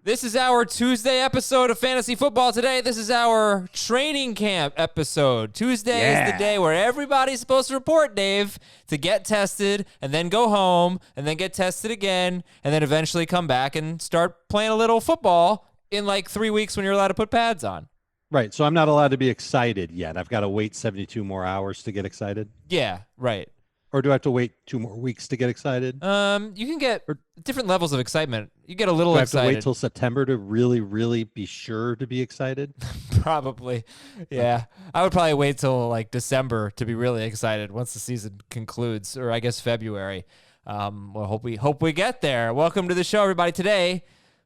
This is our Tuesday episode of Fantasy Football Today. This is our training camp episode. Tuesday is the day where everybody's supposed to report, Dave, to get tested and then go home and then get tested again and then eventually come back and start playing a little football in like 3 weeks when you're allowed to put pads on. Right. So I'm not allowed to be excited yet. I've got to wait 72 more hours to get excited. Yeah, right. Or do I have to wait 2 more weeks to get excited? You can get different levels of excitement. You get a little do I excited. have to wait till September to really be sure to be excited? Probably. Yeah. I would probably wait till like December to be really excited once the season concludes, or I guess February. Well, hope we get there. Welcome to the show, everybody. Today,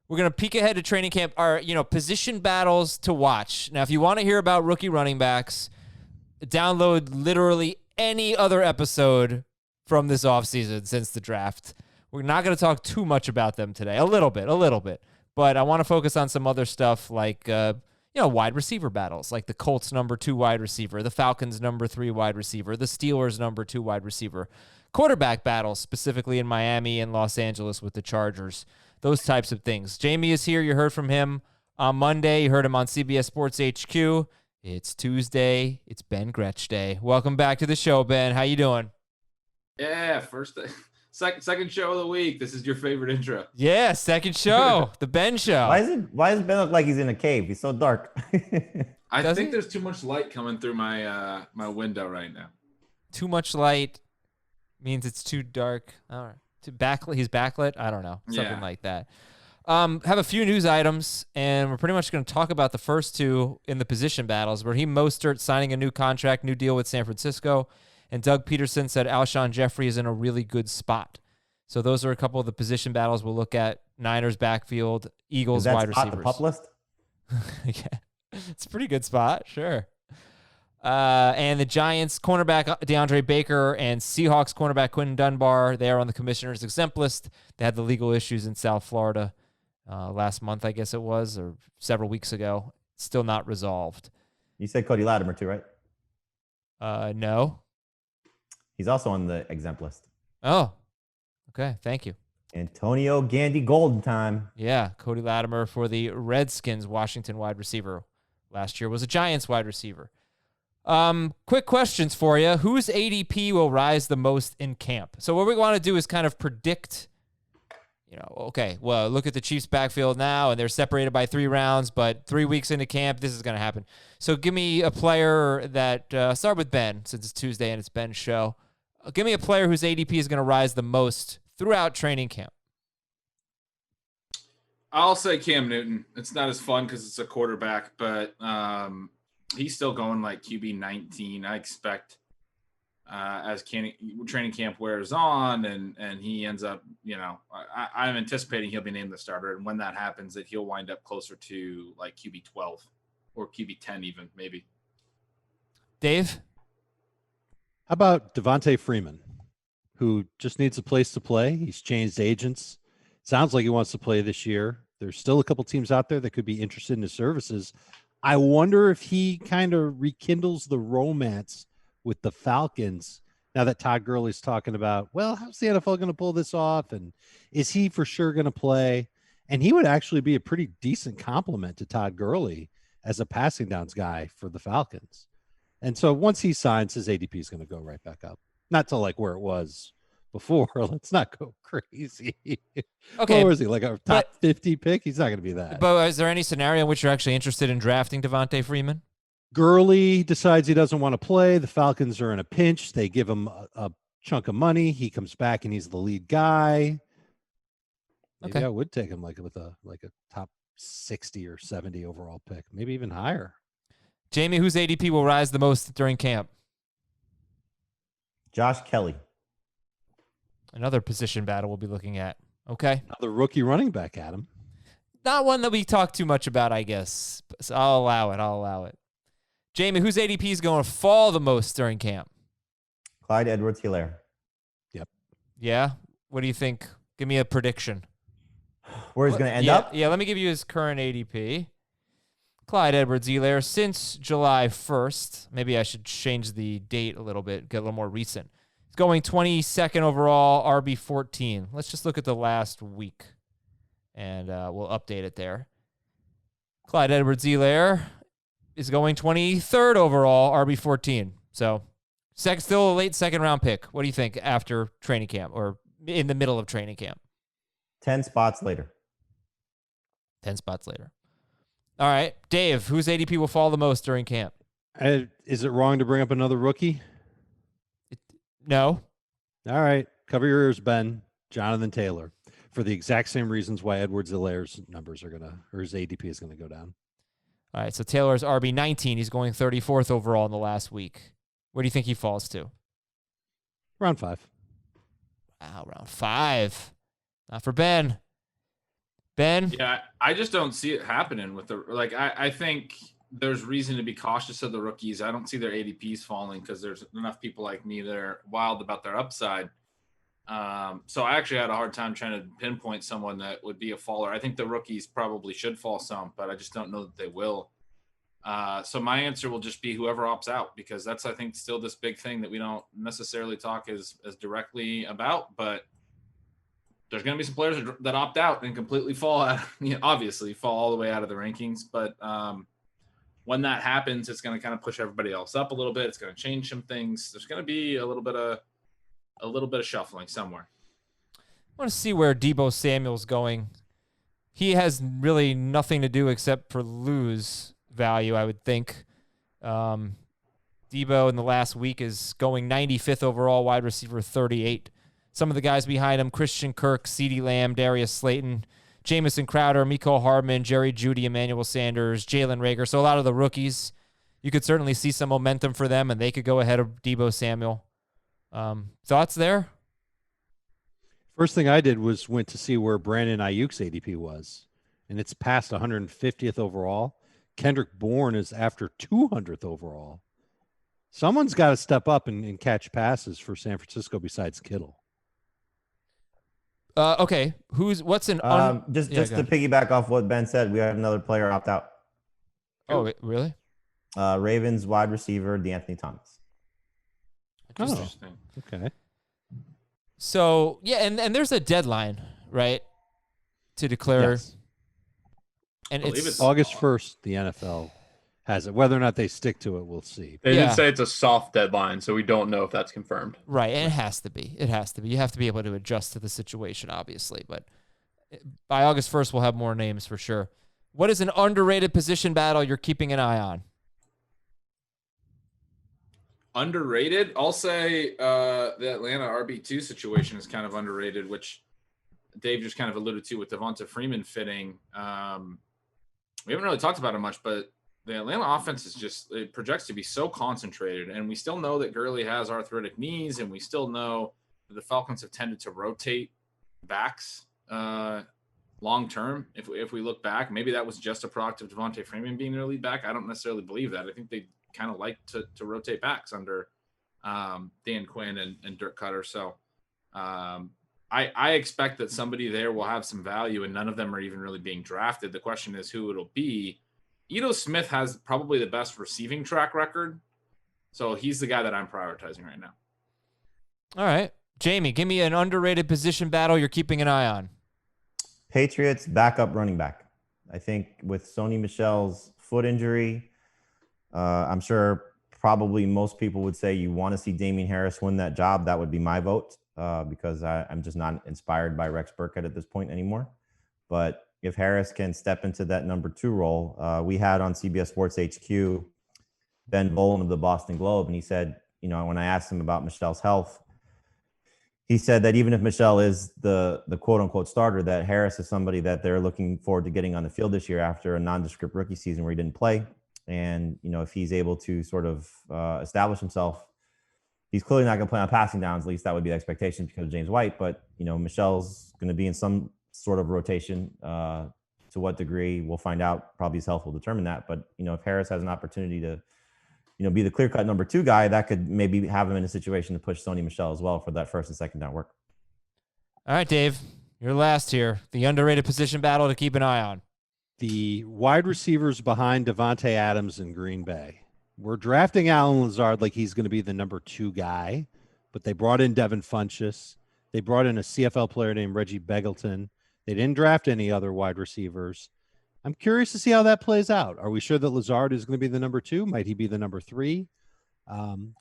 we're going to peek ahead to training camp, our, position battles to watch. Now, if you want to hear about rookie running backs, download literally any other episode from this offseason since the draft. We're not going to talk too much about them today. A little bit. But I want to focus on some other stuff like, wide receiver battles, like the Colts number 2 wide receiver, the Falcons number 3 wide receiver, the Steelers number 2 wide receiver, quarterback battles, specifically in Miami and Los Angeles with the Chargers, those types of things. Jamie is here. You heard from him on Monday. You heard him on CBS Sports HQ. It's Tuesday. It's Ben Gretsch Day. Welcome back to the show, Ben. How you doing? Yeah, second show of the week. This is your favorite intro. Yeah, second show, the Ben show. Why does Ben look like he's in a cave? He's so dark. I think there's too much light coming through my my window right now. Too much light means it's too dark. All right. He's backlit. I don't know. Something like that. Have a few news items, and we're pretty much going to talk about the first two in the position battles. Raheem Mostert signing a new contract, new deal with San Francisco, and Doug Peterson said Alshon Jeffrey is in a really good spot. So those are a couple of the position battles we'll look at. Niners backfield, Eagles wide receivers. The pup list? Yeah, it's a pretty good spot, sure. And the Giants cornerback DeAndre Baker and Seahawks cornerback Quentin Dunbar, they are on the commissioner's exempt list. They had the legal issues in South Florida last month, I guess it was, or several weeks ago. Still not resolved. You said Cody Latimer too, right? No. He's also on the exempt list. Oh, okay. Thank you. Antonio Gandy Golden time. Yeah, Cody Latimer for the Redskins Washington wide receiver. Last year was a Giants wide receiver. Quick questions for you. Whose ADP will rise the most in camp? So what we want to do is kind of predict, look at the Chiefs backfield now, and they're separated by 3 rounds, but 3 weeks into camp, this is going to happen. So give me a player that, start with Ben, since it's Tuesday and it's Ben's show. Give me a player whose ADP is going to rise the most throughout training camp. I'll say Cam Newton. It's not as fun because it's a quarterback, but he's still going like QB 19. I expect as training camp wears on and he ends up, I'm anticipating he'll be named the starter. And when that happens, that he'll wind up closer to like QB 12 or QB 10 even, maybe. Dave? How about Devontae Freeman, who just needs a place to play? He's changed agents. Sounds like he wants to play this year. There's still a couple teams out there that could be interested in his services. I wonder if he kind of rekindles the romance with the Falcons now that Todd Gurley's talking about, well, how's the NFL going to pull this off? And is he for sure going to play? And he would actually be a pretty decent compliment to Todd Gurley as a passing downs guy for the Falcons. And so once he signs, his ADP is going to go right back up. Not to like where it was before. Let's not go crazy. Okay. Where is he? Like a top 50 pick? He's not going to be that. But is there any scenario in which you're actually interested in drafting Devontae Freeman? Gurley decides he doesn't want to play. The Falcons are in a pinch. They give him a chunk of money. He comes back and he's the lead guy. Maybe I would take him with a top 60 or 70 overall pick, maybe even higher. Jamie, whose ADP will rise the most during camp? Josh Kelly. Another position battle we'll be looking at. Okay. Another rookie running back, Adam. Not one that we talk too much about, I guess. So I'll allow it. Jamie, whose ADP is going to fall the most during camp? Clyde Edwards-Helaire. Yep. Yeah? What do you think? Give me a prediction. Where he's going to end up? Yeah, let me give you his current ADP. Clyde Edwards-Helaire since July 1st. Maybe I should change the date a little bit, get a little more recent. He's going 22nd overall, RB 14. Let's just look at the last week. and we'll update it there. Clyde Edwards-Helaire is going 23rd overall, RB14. So still a late second-round pick. What do you think after training camp or in the middle of training camp? 10 spots later. 10 spots later. All right. Dave, whose ADP will fall the most during camp? Is it wrong to bring up another rookie? No. All right. Cover your ears, Ben. Jonathan Taylor. For the exact same reasons why Edwards-Helaire's numbers are or his ADP is going to go down. All right. So Taylor's RB19. He's going 34th overall in the last week. Where do you think he falls to? Round 5. Wow, round 5. Not for Ben. Ben? Yeah, I just don't see it happening with I think there's reason to be cautious of the rookies. I don't see their ADPs falling because there's enough people like me that are wild about their upside. So I actually had a hard time trying to pinpoint someone that would be a faller. I think the rookies probably should fall some, but I just don't know that they will. So my answer will just be whoever opts out, because that's, I think, still this big thing that we don't necessarily talk as directly about, but there's going to be some players that opt out and completely fall out, obviously fall all the way out of the rankings. But when that happens, it's going to kind of push everybody else up a little bit. It's going to change some things. There's going to be a little bit of shuffling somewhere. I want to see where Deebo Samuel's going. He has really nothing to do except for lose value, I would think. Deebo in the last week is going 95th overall, wide receiver 38. Some of the guys behind him: Christian Kirk, CeeDee Lamb, Darius Slayton, Jamison Crowder, Mecole Hardman, Jerry Jeudy, Emmanuel Sanders, Jalen Reagor. So a lot of the rookies, you could certainly see some momentum for them, and they could go ahead of Deebo Samuel. Thoughts there? First thing I did was went to see where Brandon Ayuk's ADP was, and it's past 150th overall. Kendrick Bourne is after 200th overall. Someone's got to step up and catch passes for San Francisco besides Kittle. Okay. What's an just to piggyback off what Ben said, we had another player opt out. Oh, really? Ravens wide receiver Diontae Thomas. Interesting. Okay. So yeah, and there's a deadline, right, to declare. Yes. And it's August 1st. The NFL has it. Whether or not they stick to it, we'll see. They did say it's a soft deadline, so we don't know if that's confirmed. Right, and it has to be. It has to be. You have to be able to adjust to the situation, obviously. But by August 1st, we'll have more names for sure. What is an underrated position battle you're keeping an eye on? Underrated? I'll say the Atlanta RB2 situation is kind of underrated, which Dave just kind of alluded to with Devonta Freeman fitting. We haven't really talked about it much, but the Atlanta offense it projects to be so concentrated, and we still know that Gurley has arthritic knees, and we still know that the Falcons have tended to rotate backs long term. If we look back, maybe that was just a product of Devonta Freeman being their lead back. I don't necessarily believe that. I think they kind of like to rotate backs under Dan Quinn and Dirk Cutter. So I expect that somebody there will have some value, and none of them are even really being drafted. The question is who it'll be. Ito Smith has probably the best receiving track record, so he's the guy that I'm prioritizing right now. All right. Jamie, give me an underrated position battle you're keeping an eye on. Patriots backup running back. I think with Sony Michel's foot injury, I'm sure probably most people would say you want to see Damian Harris win that job. That would be my vote because I'm just not inspired by Rex Burkhead at this point anymore. But if Harris can step into that number 2 role, we had on CBS Sports HQ Ben Boland of the Boston Globe, and he said, when I asked him about Michel's health, he said that even if Michel is the quote unquote starter, that Harris is somebody that they're looking forward to getting on the field this year after a nondescript rookie season where he didn't play. And, if he's able to sort of establish himself, he's clearly not going to play on passing downs. At least that would be the expectation because of James White. But, Michel's going to be in some sort of rotation. To what degree, we'll find out. Probably his health will determine that. But, if Harris has an opportunity to, be the clear-cut number 2 guy, that could maybe have him in a situation to push Sony Michel as well for that first and second down work. All right, Dave, you're last here. The underrated position battle to keep an eye on. The wide receivers behind Devontae Adams in Green Bay. We're drafting Allen Lazard like he's going to be the number 2 guy, but they brought in Devin Funchess. They brought in a CFL player named Reggie Begelton. They didn't draft any other wide receivers. I'm curious to see how that plays out. Are we sure that Lazard is going to be the number 2? Might he be the number 3?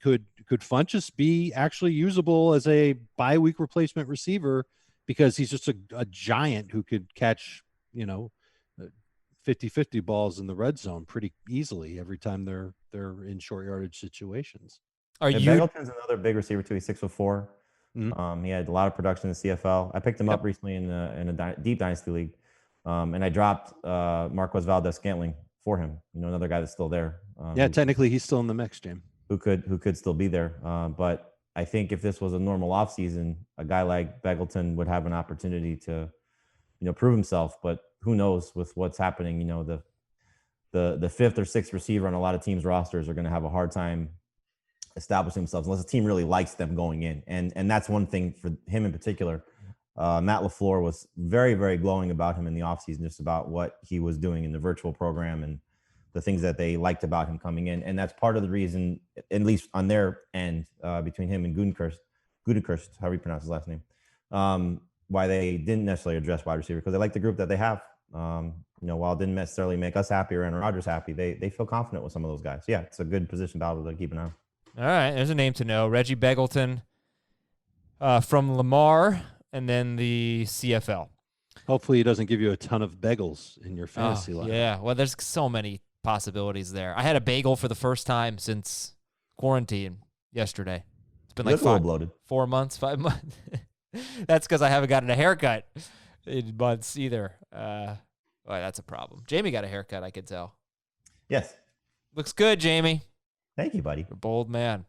Could Funchess be actually usable as a bye-week replacement receiver because he's just a giant who could catch, 50-50 balls in the red zone pretty easily every time they're in short yardage situations. Beggleton's another big receiver too. He's 6'4". Mm-hmm. He had a lot of production in the CFL. I picked him up recently in a deep dynasty league, and I dropped Marquez Valdez-Scantling for him. Another guy that's still there. Technically he's still in the mix, James. Who could still be there. But I think if this was a normal offseason, a guy like Beggleton would have an opportunity to, prove himself. But who knows with what's happening? The fifth or sixth receiver on a lot of teams' rosters are going to have a hard time establishing themselves unless the team really likes them going in. And that's one thing for him in particular. Matt LaFleur was very, very glowing about him in the offseason, just about what he was doing in the virtual program and the things that they liked about him coming in. And that's part of the reason, at least on their end, between him and Gutekunst, however you pronounce his last name, why they didn't necessarily address wide receiver, because they like the group that they have. While it didn't necessarily make us happy or Aaron Rodgers happy, they feel confident with some of those guys. Yeah, it's a good position battle to keep an eye on. All right, there's a name to know. Reggie Beggleton from Lamar and then the CFL. Hopefully he doesn't give you a ton of bagels in your fantasy lineup. Yeah, well, there's so many possibilities there. I had a bagel for the first time since quarantine yesterday. It's been like 4 months, 5 months. That's because I haven't gotten a haircut in months either. That's a problem. Jamie got a haircut, I could tell. Yes. Looks good, Jamie. Thank you, buddy. You're a bold man.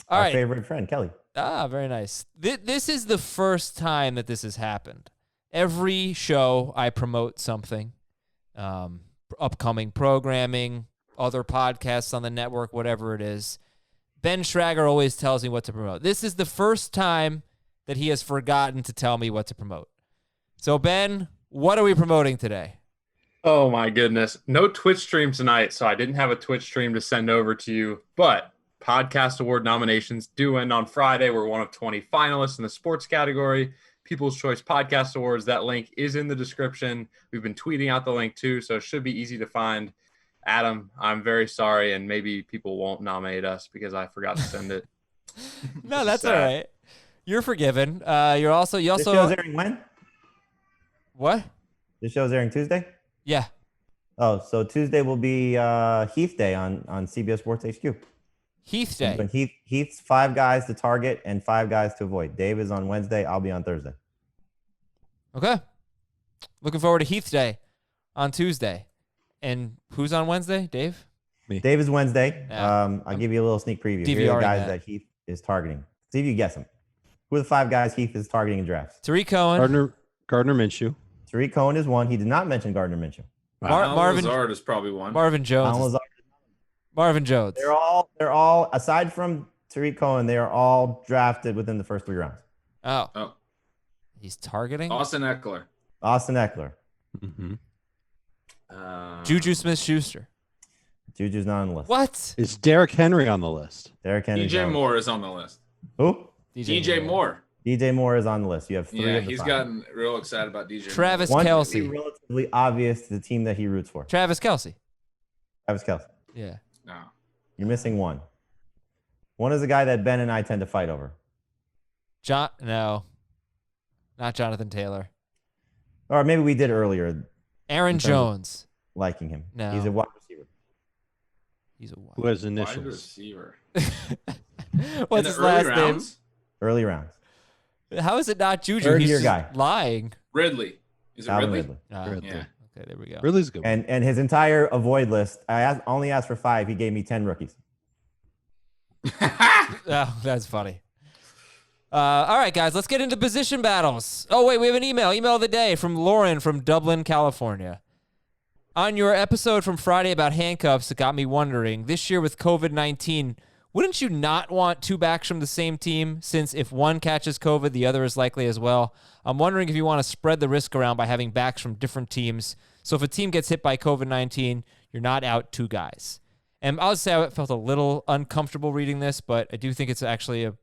All Our right. favorite friend, Kelly. Very nice. This is the first time that this has happened. Every show I promote something, upcoming programming, other podcasts on the network, whatever it is. Ben Schrager always tells me what to promote. This is the first time that he has forgotten to tell me what to promote. So, Ben, what are we promoting today? Oh, my goodness. No Twitch stream tonight, so I didn't have a Twitch stream to send over to you. But podcast award nominations do end on Friday. We're one of 20 finalists in the sports category. People's Choice Podcast Awards. That link is in the description. We've been tweeting out the link, too, so it should be easy to find. Adam, I'm very sorry, and maybe people won't nominate us because I forgot to send it. No, that's all right. You're forgiven. You also. This show's airing when? What? This show's airing Tuesday? Yeah. Oh, so Tuesday will be Heath Day on CBS Sports HQ. Heath Day. But Heath's 5 guys to target and 5 guys to avoid. Dave is on Wednesday. I'll be on Thursday. Okay. Looking forward to Heath Day on Tuesday. And who's on Wednesday? Dave? Me. Dave is Wednesday. Yeah. I'll give you a little sneak preview. Here are the guys that Heath is targeting. See if you guess them. Who are the 5 guys Heath is targeting in drafts? Tariq Cohen. Gardner Minshew. Tariq Cohen is one. He did not mention Gardner Minshew. Marvin Lazard is probably one. Marvin Jones. Marvin Jones. They're all aside from Tariq Cohen, they are all drafted within the first 3 rounds. Oh. He's targeting Austin Eckler. Mm-hmm. Juju Smith-Schuster. Juju's not on the list. What? Is Derrick Henry on the list? Derrick Henry. DJ Moore is on the list. Who? DJ Moore. DJ Moore is on the list. You have 3 of the he's 5. gotten real excited about DJ Travis Moore. One Kelce. should be relatively obvious to the team that he roots for. Travis Kelce. Yeah. No. You're missing one. One is a guy that Ben and I tend to fight over. No. Not Jonathan Taylor. Or maybe we did earlier. Aaron Jones. Liking him. No. He's a wide receiver. He's a wide. Who has Wide initials? receiver. What's his last name? Early rounds. How is it not Juju? Third He's year just guy. lying. Ridley. Is it Calvin Ridley? Ridley. Yeah. Okay, there we go. Ridley's a good. one. And his entire avoid list, only asked for 5. He gave me 10 rookies. Oh, that's funny. All right, guys, let's get into position battles. Oh, wait, we have an email. Email of the day from Lauren from Dublin, California. On your episode from Friday about handcuffs, it got me wondering, this year with COVID-19, wouldn't you not want 2 backs from the same team, since if one catches COVID, the other is likely as well? I'm wondering if you want to spread the risk around by having backs from different teams. So if a team gets hit by COVID-19, you're not out 2 guys. And I'll say I felt a little uncomfortable reading this, but I do think it's actually a,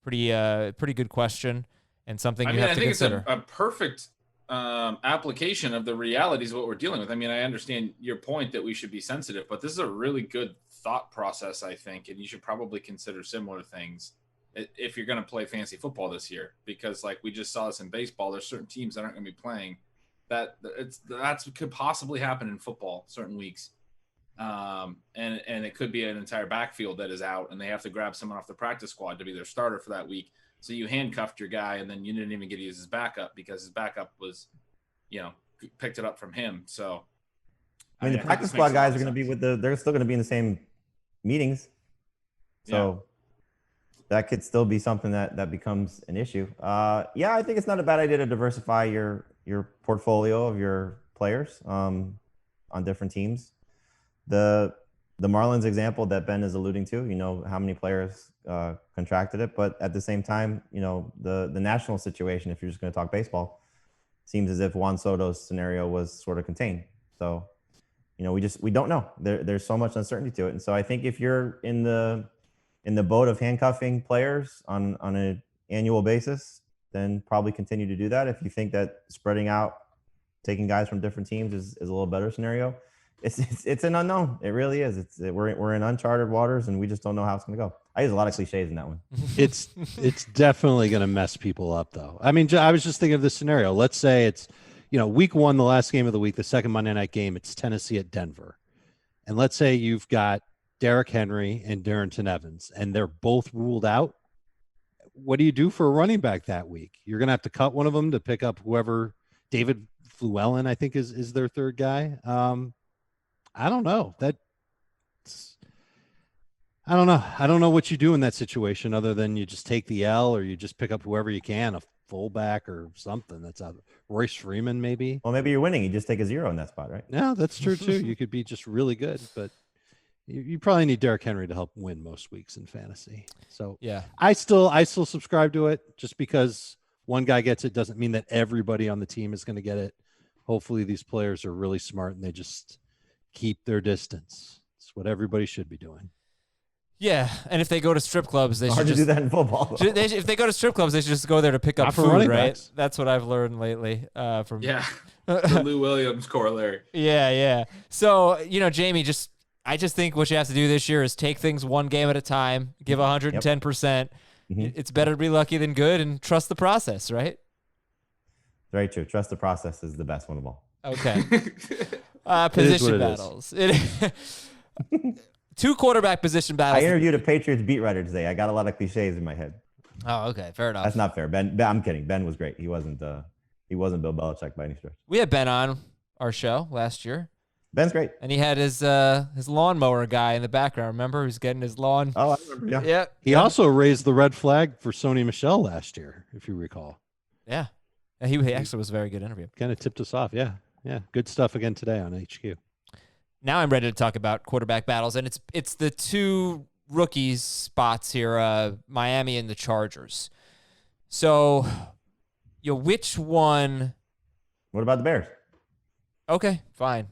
pretty good question. and something I you mean, have I to think consider. it's a perfect application of the realities of what we're dealing with. I mean, I understand your point that we should be sensitive, but this is a really good thought process, I think, and you should probably consider similar things if you're going to play fantasy football this year, because like we just saw this in baseball, there's certain teams that aren't going to be playing. That's could possibly happen in football certain weeks, and it could be an entire backfield that is out, and they have to grab someone off the practice squad to be their starter for that week. So you handcuffed your guy, and then you didn't even get to use his backup because his backup was, picked it up from him. So, I mean, the practice squad guys are going to be they're still going to be in the same meetings. So that could still be something that becomes an issue. I think it's not a bad idea to diversify your portfolio of your players on different teams. The Marlins example that Ben is alluding to, how many players contracted it, but at the same time, the national situation, if you're just going to talk baseball, seems as if Juan Soto's scenario was sort of contained. So, we don't know. There's so much uncertainty to it, and so I think if you're in the boat of handcuffing players on an annual basis, then probably continue to do that. If you think that spreading out, taking guys from different teams is a little better scenario, it's an unknown. It really is. We're in uncharted waters, and we just don't know how it's going to go. I use a lot of cliches in that one. It's definitely going to mess people up, though. I mean, I was just thinking of this scenario. Let's say it's, week 1, the last game of the week, the second Monday night game, it's Tennessee at Denver. And let's say you've got Derrick Henry and Darrington Evans, and they're both ruled out. What do you do for a running back that week? You're going to have to cut one of them to pick up whoever. David Fluellen, I think, is their third guy. I don't know. I don't know. I don't know what you do in that situation other than you just take the L or you just pick up whoever you can, a fullback or something that's out. Royce Freeman, maybe. Well, maybe you're winning. You just take a 0 in that spot, right? No, that's true too. You could be just really good, but you probably need Derrick Henry to help win most weeks in fantasy. So Yeah, I still subscribe to it. Just because one guy gets it doesn't mean that everybody on the team is going to get it. Hopefully these players are really smart and they just keep their distance. It's what everybody should be doing. yeah. And if they go to strip clubs, they should Hard to just do that in football. if they go to strip clubs, they should just go there to pick up Not for food, running right? backs. That's what I've learned lately. From the Lou Williams corollary. Yeah. So Jamie, I just think what you have to do this year is take things one game at a time, give 110%. Mm-hmm. It's better to be lucky than good, and trust the process, right? Very true. Trust the process is the best one of all. Okay. Position battles. 2 quarterback position battles. I interviewed a Patriots beat writer today. I got a lot of cliches in my head. Oh, okay. Fair enough. That's not fair. Ben, I'm kidding. Ben was great. He wasn't Bill Belichick by any stretch. We had Ben on our show last year, Ben's great. and he had his lawnmower guy in the background. Remember, he was getting his lawn. Oh, I remember. Yeah. Yeah. He also raised the red flag for Sony Michel last year, if you recall. Yeah. He actually was a very good interview. Kind of tipped us off. Yeah. Good stuff again today on HQ. Now I'm ready to talk about quarterback battles, and it's the 2 rookies spots here, Miami and the Chargers. So, which one? What about the Bears? Okay, fine.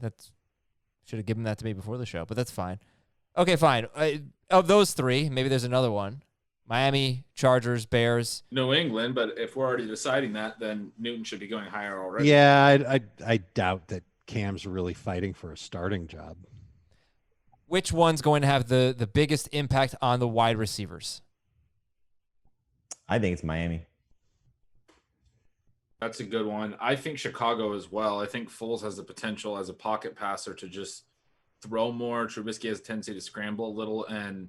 Should have given that to me before the show, but that's fine. Okay, fine. Of those 3, maybe there's another one. Miami, Chargers, Bears. New England, but if we're already deciding that, then Newton should be going higher already. Yeah, I doubt that Cam's really fighting for a starting job. Which one's going to have the biggest impact on the wide receivers? I think it's Miami. That's a good one. I think Chicago as well. I think Foles has the potential as a pocket passer to just throw more. Trubisky has a tendency to scramble a little and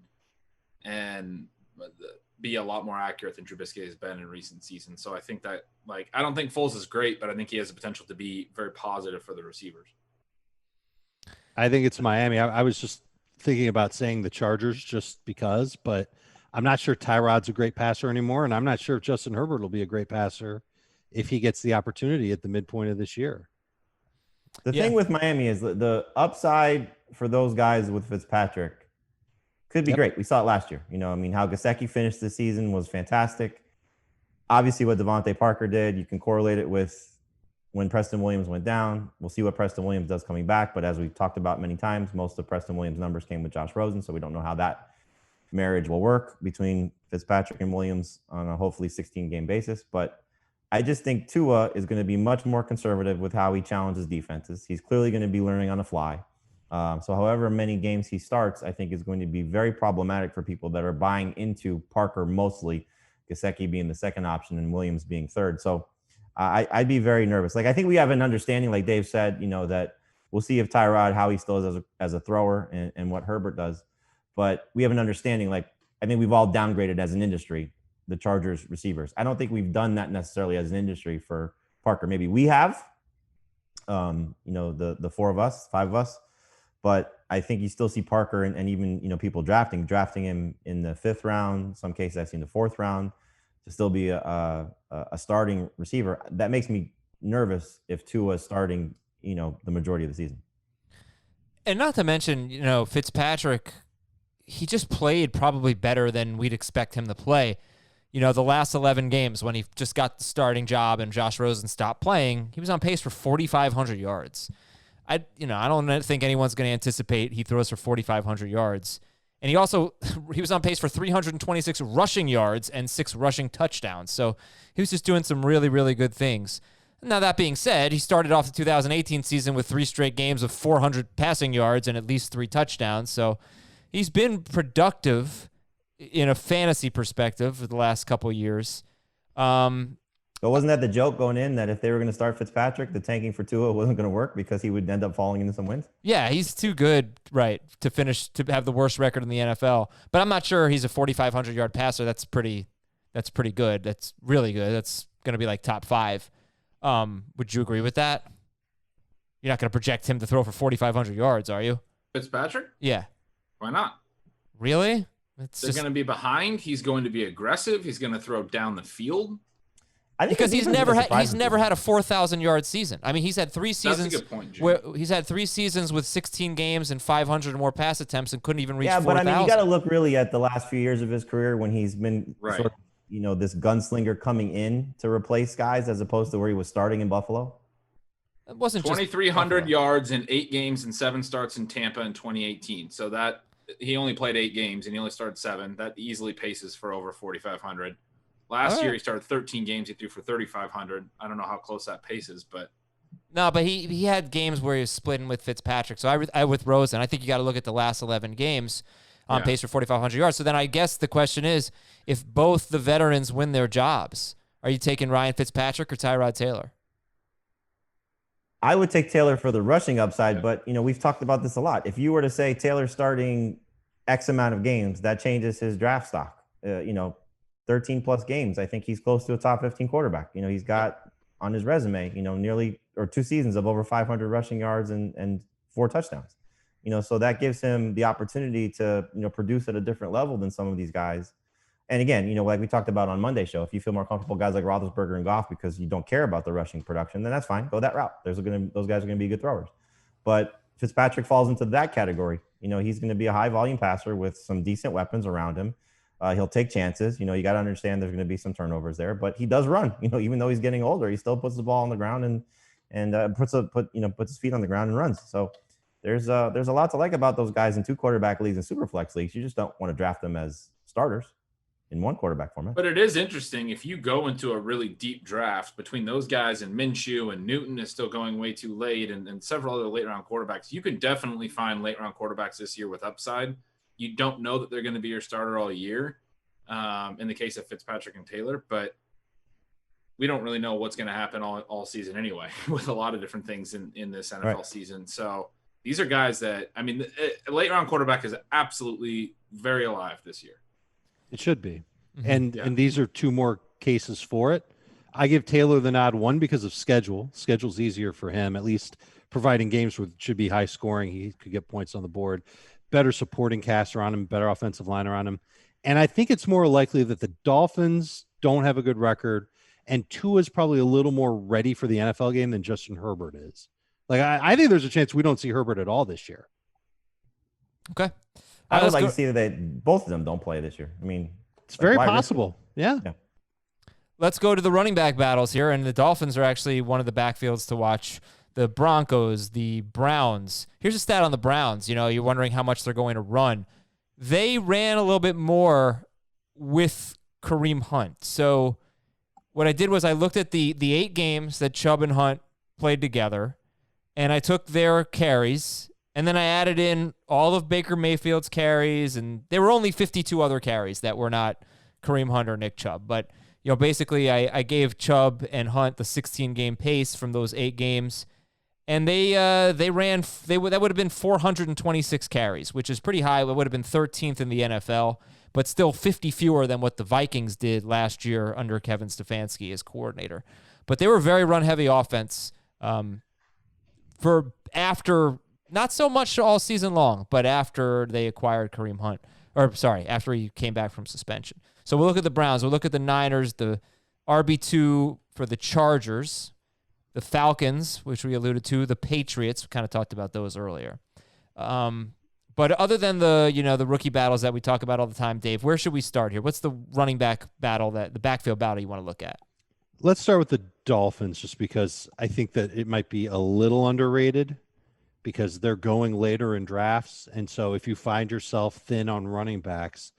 be a lot more accurate than Trubisky has been in recent seasons. So I think that, I don't think Foles is great, but I think he has the potential to be very positive for the receivers. I think it's Miami. I was just thinking about saying the Chargers just because, but I'm not sure Tyrod's a great passer anymore, and I'm not sure if Justin Herbert will be a great passer if he gets the opportunity at the midpoint of this year. The thing with Miami is the upside for those guys with Fitzpatrick could be great. We saw it last year. How Gesicki finished the season was fantastic. Obviously, what Devontae Parker did, you can correlate it with when Preston Williams went down. We'll see what Preston Williams does coming back. But as we've talked about many times, most of Preston Williams' numbers came with Josh Rosen, so we don't know how that marriage will work between Fitzpatrick and Williams on a hopefully 16-game basis. But I just think Tua is going to be much more conservative with how he challenges defenses. He's clearly going to be learning on the fly. So however many games he starts, I think is going to be very problematic for people that are buying into Parker mostly, Gesicki being the second option and Williams being third. So I'd be very nervous. Like, I think we have an understanding, like Dave said, that we'll see if Tyrod, how he still is as a thrower and what Herbert does. But we have an understanding, like, I think we've all downgraded as an industry the Chargers receivers. I don't think we've done that necessarily as an industry for Parker. Maybe we have, the five of us. But I think you still see Parker and even, people drafting him in the 5th round. Some cases I've seen the 4th round to still be a starting receiver. That makes me nervous if Tua is starting, the majority of the season. And not to mention, Fitzpatrick, he just played probably better than we'd expect him to play. The last 11 games when he just got the starting job and Josh Rosen stopped playing, he was on pace for 4,500 yards. I don't think anyone's going to anticipate he throws for 4,500 yards. And he was on pace for 326 rushing yards and 6 rushing touchdowns. So he was just doing some really, really good things. Now, that being said, he started off the 2018 season with 3 straight games of 400 passing yards and at least 3 touchdowns. So he's been productive in a fantasy perspective for the last couple of years. But wasn't that the joke going in, that if they were going to start Fitzpatrick, the tanking for Tua wasn't going to work because he would end up falling into some wins? Yeah, he's too good, right, to have the worst record in the NFL. But I'm not sure he's a 4,500-yard passer. That's pretty good. That's really good. That's going to be like top 5. Would you agree with that? You're not going to project him to throw for 4,500 yards, are you? Fitzpatrick? Yeah. Why not? Really? They're going to be behind. He's going to be aggressive. He's going to throw down the field. I think because he's never had a 4,000-yard season. I mean, he's had 3 seasons. That's a good point, Jim. Where he's had 3 seasons with 16 games and 500 or more pass attempts and couldn't even reach 4,000. Yeah, but I mean, you got to look really at the last few years of his career when he's been right. sort of, this gunslinger coming in to replace guys as opposed to where he was starting in Buffalo. It wasn't 2,300 yards in 8 games and 7 starts in Tampa in 2018. So that he only played 8 games and he only started 7. That easily paces for over 4,500. Last year, he started 13 games. He threw for 3,500. I don't know how close that paces, but. No, but he had games where he was splitting with Fitzpatrick. So I with Rosen, I think you got to look at the last 11 games on pace for 4,500 yards. So then I guess the question is, if both the veterans win their jobs, are you taking Ryan Fitzpatrick or Tyrod Taylor? I would take Taylor for the rushing upside, but, we've talked about this a lot. If you were to say Taylor starting X amount of games, that changes his draft stock. 13 plus games. I think he's close to a top 15 quarterback. He's got on his resume, nearly 2 seasons of over 500 rushing yards and 4 touchdowns. So that gives him the opportunity to, produce at a different level than some of these guys. And again, like we talked about on Monday's show, if you feel more comfortable guys like Roethlisberger and Goff because you don't care about the rushing production, then that's fine. Go that route. Those guys are going to be good throwers. But Fitzpatrick falls into that category. He's going to be a high volume passer with some decent weapons around him. He'll take chances. You got to understand there's going to be some turnovers there, but he does run. Even though he's getting older, he still puts the ball on the ground and puts his feet on the ground and runs. So there's a lot to like about those guys in 2 quarterback leagues and super flex leagues. You just don't want to draft them as starters in 1 quarterback format. But it is interesting if you go into a really deep draft between those guys and Minshew and Newton is still going way too late and several other late round quarterbacks. You can definitely find late round quarterbacks this year with upside. You don't know that they're going to be your starter all year in the case of Fitzpatrick and Taylor, but we don't really know what's going to happen all season anyway with a lot of different things in this NFL season. So these are guys that, I mean, a late round quarterback is absolutely very alive this year. It should be. Mm-hmm. And these are 2 more cases for it. I give Taylor the nod, 1 because of schedule. Schedule's easier for him, at least providing games with should be high scoring. He could get points on the board. Better supporting cast around him, better offensive line around him. And I think it's more likely that the Dolphins don't have a good record, and Tua is probably a little more ready for the NFL game than Justin Herbert is. Like, I think there's a chance we don't see Herbert at all this year. Okay. I would like to see that both of them don't play this year. I mean, it's very possible. Yeah. Let's go to the running back battles here, and the Dolphins are actually one of the backfields to watch. The Broncos, the Browns. Here's a stat on the Browns. You're wondering how much they're going to run. They ran a little bit more with Kareem Hunt. So what I did was I looked at the 8 games that Chubb and Hunt played together, and I took their carries, and then I added in all of Baker Mayfield's carries, and there were only 52 other carries that were not Kareem Hunt or Nick Chubb. But, basically I gave Chubb and Hunt the 16-game pace from those 8 games, and that would have been 426 carries, which is pretty high. It would have been 13th in the NFL, but still 50 fewer than what the Vikings did last year under Kevin Stefanski as coordinator. But they were a very run-heavy offense for after, not so much all season long, but after they acquired Kareem Hunt. After he came back from suspension. So we'll look at the Browns. We'll look at the Niners, the RB2 for the Chargers, the Falcons, which we alluded to, the Patriots. We kind of talked about those earlier. But other than the rookie battles that we talk about all the time, Dave, where should we start here? What's the running back battle, the backfield battle you want to look at? Let's start with the Dolphins, just because I think that it might be a little underrated because they're going later in drafts. And so if you find yourself thin on running backs,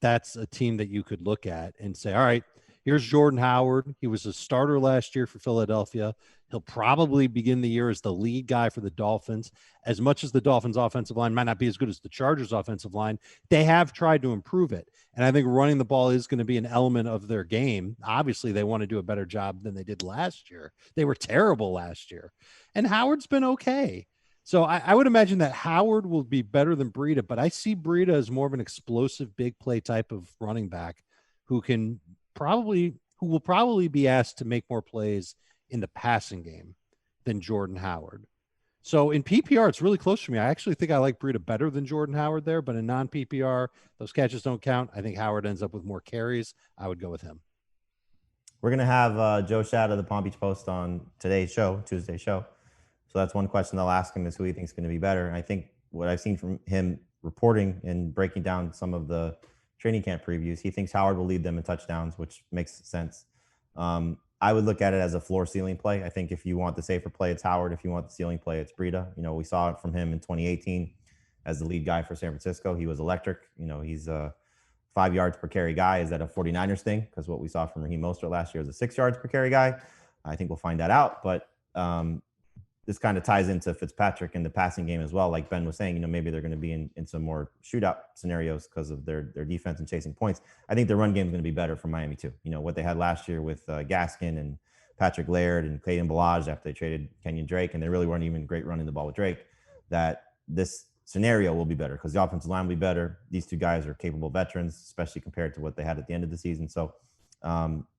that's a team that you could look at and say, all right, here's Jordan Howard. He was a starter last year for Philadelphia. He'll probably begin the year as the lead guy for the Dolphins. As much as the Dolphins' offensive line might not be as good as the Chargers' offensive line, they have tried to improve it. And I think running the ball is going to be an element of their game. Obviously, they want to do a better job than they did last year. They were terrible last year. And Howard's been okay. So I would imagine that Howard will be better than Breida, but I see Breida as more of an explosive, big play type of running back who will probably be asked to make more plays in the passing game than Jordan Howard. So in PPR, it's really close for me. I actually think I like Breida better than Jordan Howard there, but in non-PPR, those catches don't count. I think Howard ends up with more carries. I would go with him. We're going to have Joe Shad of the Palm Beach Post on today's show, Tuesday's show. So that's one question they'll ask him is who he thinks is going to be better. And I think what I've seen from him reporting and breaking down some of the training camp previews, he thinks Howard will lead them in touchdowns, which makes sense. I would look at it as a floor ceiling play. I think if you want the safer play, it's Howard. If you want the ceiling play, it's Breida. We saw it from him in 2018 as the lead guy for San Francisco. He was electric. He's a 5 yards per carry guy. Is that a 49ers thing? Because what we saw from Raheem Mostert last year was a 6 yards per carry guy. I think we'll find that out. But this kind of ties into Fitzpatrick in the passing game as well. Like Ben was saying, maybe they're going to be in some more shootout scenarios because of their defense and chasing points. I think the run game is going to be better for Miami too. What they had last year with Gaskin and Patrick Laird and Clayton Balaj after they traded Kenyon Drake, and they really weren't even great running the ball with Drake, that this scenario will be better because the offensive line will be better. These two guys are capable veterans, especially compared to what they had at the end of the season. So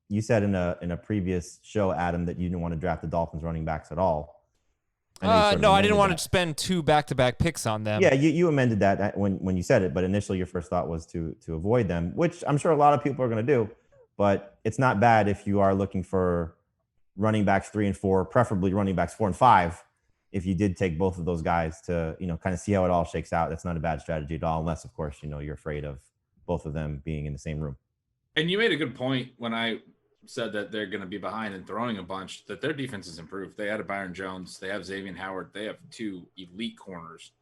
you said in a previous show, Adam, that you didn't want to draft the Dolphins running backs at all. No, I didn't want to spend 2 back-to-back picks on them. Yeah, you amended that when you said it, but initially your first thought was to avoid them, which I'm sure a lot of people are going to do. But it's not bad if you are looking for running backs 3 and 4, preferably running backs 4 and 5. If you did take both of those guys to kind of see how it all shakes out, that's not a bad strategy at all, unless of course you're afraid of both of them being in the same room. And you made a good point when I said that they're going to be behind and throwing a bunch, that their defense has improved. They added Byron Jones. They have Xavier Howard. They have 2 elite corners.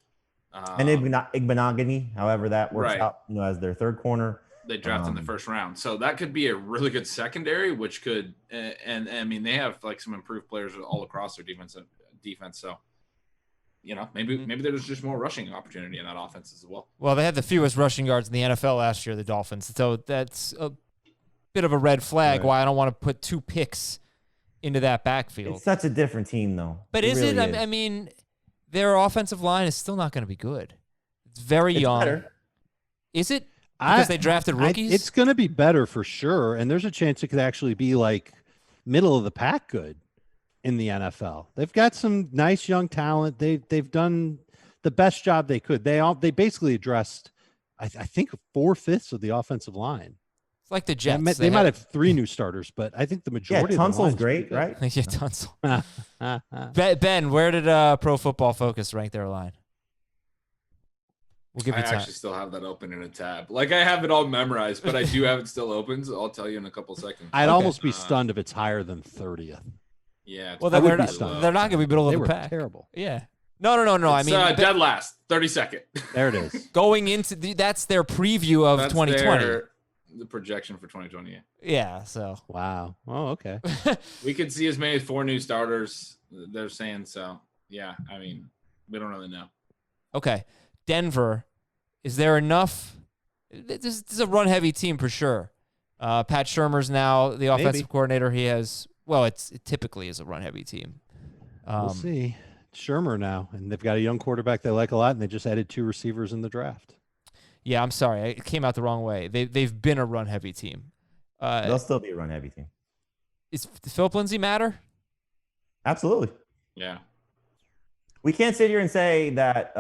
And Igbenogany, however that works out, as their third corner. They drafted in the first round. So that could be a really good secondary, which could, and I mean, they have like some improved players all across their defense. So, maybe there's just more rushing opportunity in that offense as well. Well, they had the fewest rushing yards in the NFL last year, the Dolphins. So that's a bit of a red flag why I don't want to put 2 picks into that backfield. It's such a different team, though. But is it? I mean, their offensive line is still not going to be good. It's very young. Better. Is it? Because they drafted rookies? It's going to be better for sure. And there's a chance it could actually be like middle of the pack good in the NFL. They've got some nice young talent. They've done the best job they could. They basically addressed, I think, 4/5 of the offensive line. It's like the Jets. They might have 3 new starters, but I think the majority. Yeah, Tunsil's great, right? Yeah, Tunsil. Ben, where did Pro Football Focus rank their line? We'll give you time. I actually still have that open in a tab. Like I have it all memorized, but I do have it still open. So I'll tell you in a couple seconds. I'd almost be stunned if it's higher than 30th. Yeah. Well, they're not going to be middle of the pack. Terrible. Yeah. No. I mean, dead last, 32nd. There it is. Going into that's their preview of 2020. the projection for 2020. Yeah, so Wow. Oh, okay. We could see as many as 4 new starters, they're saying. So, yeah, I mean, we don't really know. okay. Denver, is there enough? This is a run-heavy team for sure. Pat Shurmur's now the offensive coordinator. He has, well, it typically is a run-heavy team. We'll see. Shermer now, and they've got a young quarterback they like a lot, and they just added 2 receivers in the draft. Yeah, I'm sorry. It came out the wrong way. They've been a run-heavy team. They'll still be a run-heavy team. Does Phillip Lindsay matter? Absolutely. Yeah. We can't sit here and say that,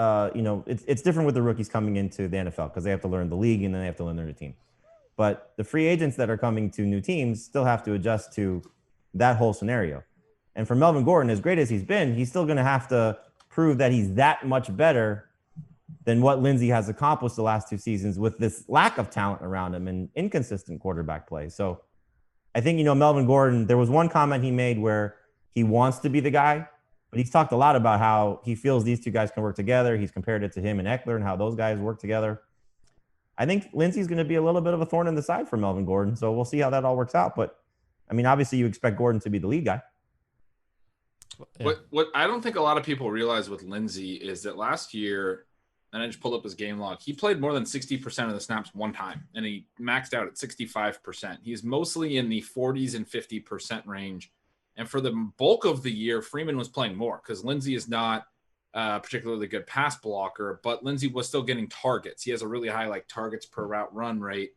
it's different with the rookies coming into the NFL because they have to learn the league and then they have to learn their team. But the free agents that are coming to new teams still have to adjust to that whole scenario. And for Melvin Gordon, as great as he's been, he's still going to have to prove that he's that much better than what Lindsay has accomplished the last 2 seasons with this lack of talent around him and inconsistent quarterback play. So I think, Melvin Gordon, there was one comment he made where he wants to be the guy, but he's talked a lot about how he feels these 2 guys can work together. He's compared it to him and Eckler and how those guys work together. I think Lindsay's going to be a little bit of a thorn in the side for Melvin Gordon. So we'll see how that all works out. But I mean, obviously you expect Gordon to be the lead guy. Yeah. What I don't think a lot of people realize with Lindsay is that last year, and I just pulled up his game log, he played more than 60% of the snaps one time, and he maxed out at 65%. He's mostly in the 40s and 50% range. And for the bulk of the year, Freeman was playing more because Lindsay is not particularly good pass blocker, but Lindsay was still getting targets. He has a really high targets per route run rate,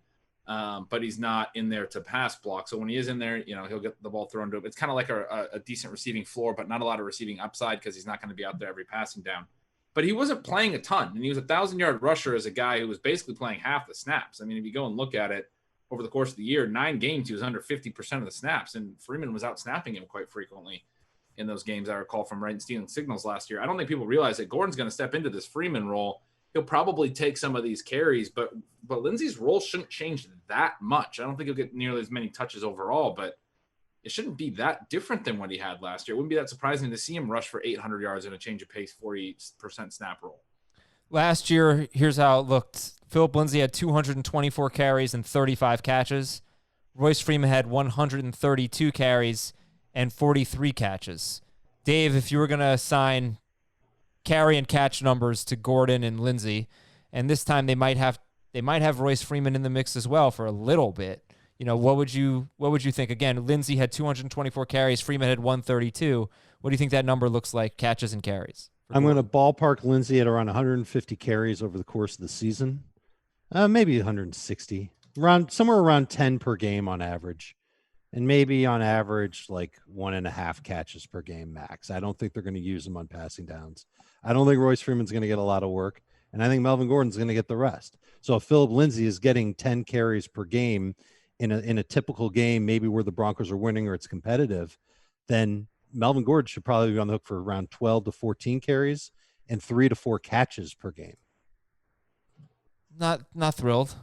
but he's not in there to pass block. So when he is in there, he'll get the ball thrown to him. It's kind of like a decent receiving floor, but not a lot of receiving upside because he's not going to be out there every passing down. But he wasn't playing a ton, and he was a 1,000-yard rusher as a guy who was basically playing half the snaps. I mean, if you go and look at it over the course of the year, 9 games, he was under 50% of the snaps, and Freeman was out snapping him quite frequently in those games. I recall from Wright and stealing signals last year. I don't think people realize that Gordon's going to step into this Freeman role. He'll probably take some of these carries, but Lindsay's role shouldn't change that much. I don't think he'll get nearly as many touches overall, but it shouldn't be that different than what he had last year. It wouldn't be that surprising to see him rush for 800 yards in a change of pace, 40% snap roll. Last year, here's how it looked. Phillip Lindsay had 224 carries and 35 catches. Royce Freeman had 132 carries and 43 catches. Dave, if you were going to assign carry and catch numbers to Gordon and Lindsay, and this time they might have Royce Freeman in the mix as well for a little bit. What would you think? Again, Lindsay had 224 carries. Freeman had 132. What do you think that number looks like, catches and carries? I'm going to ballpark Lindsay at around 150 carries over the course of the season. Maybe 160. Somewhere around 10 per game on average. And maybe on average, 1.5 catches per game max. I don't think they're going to use him on passing downs. I don't think Royce Freeman's going to get a lot of work. And I think Melvin Gordon's going to get the rest. So if Phillip Lindsay is getting 10 carries per game in a typical game, maybe where the Broncos are winning or it's competitive, then Melvin Gordon should probably be on the hook for around 12 to 14 carries and 3 to 4 catches per game. Not thrilled.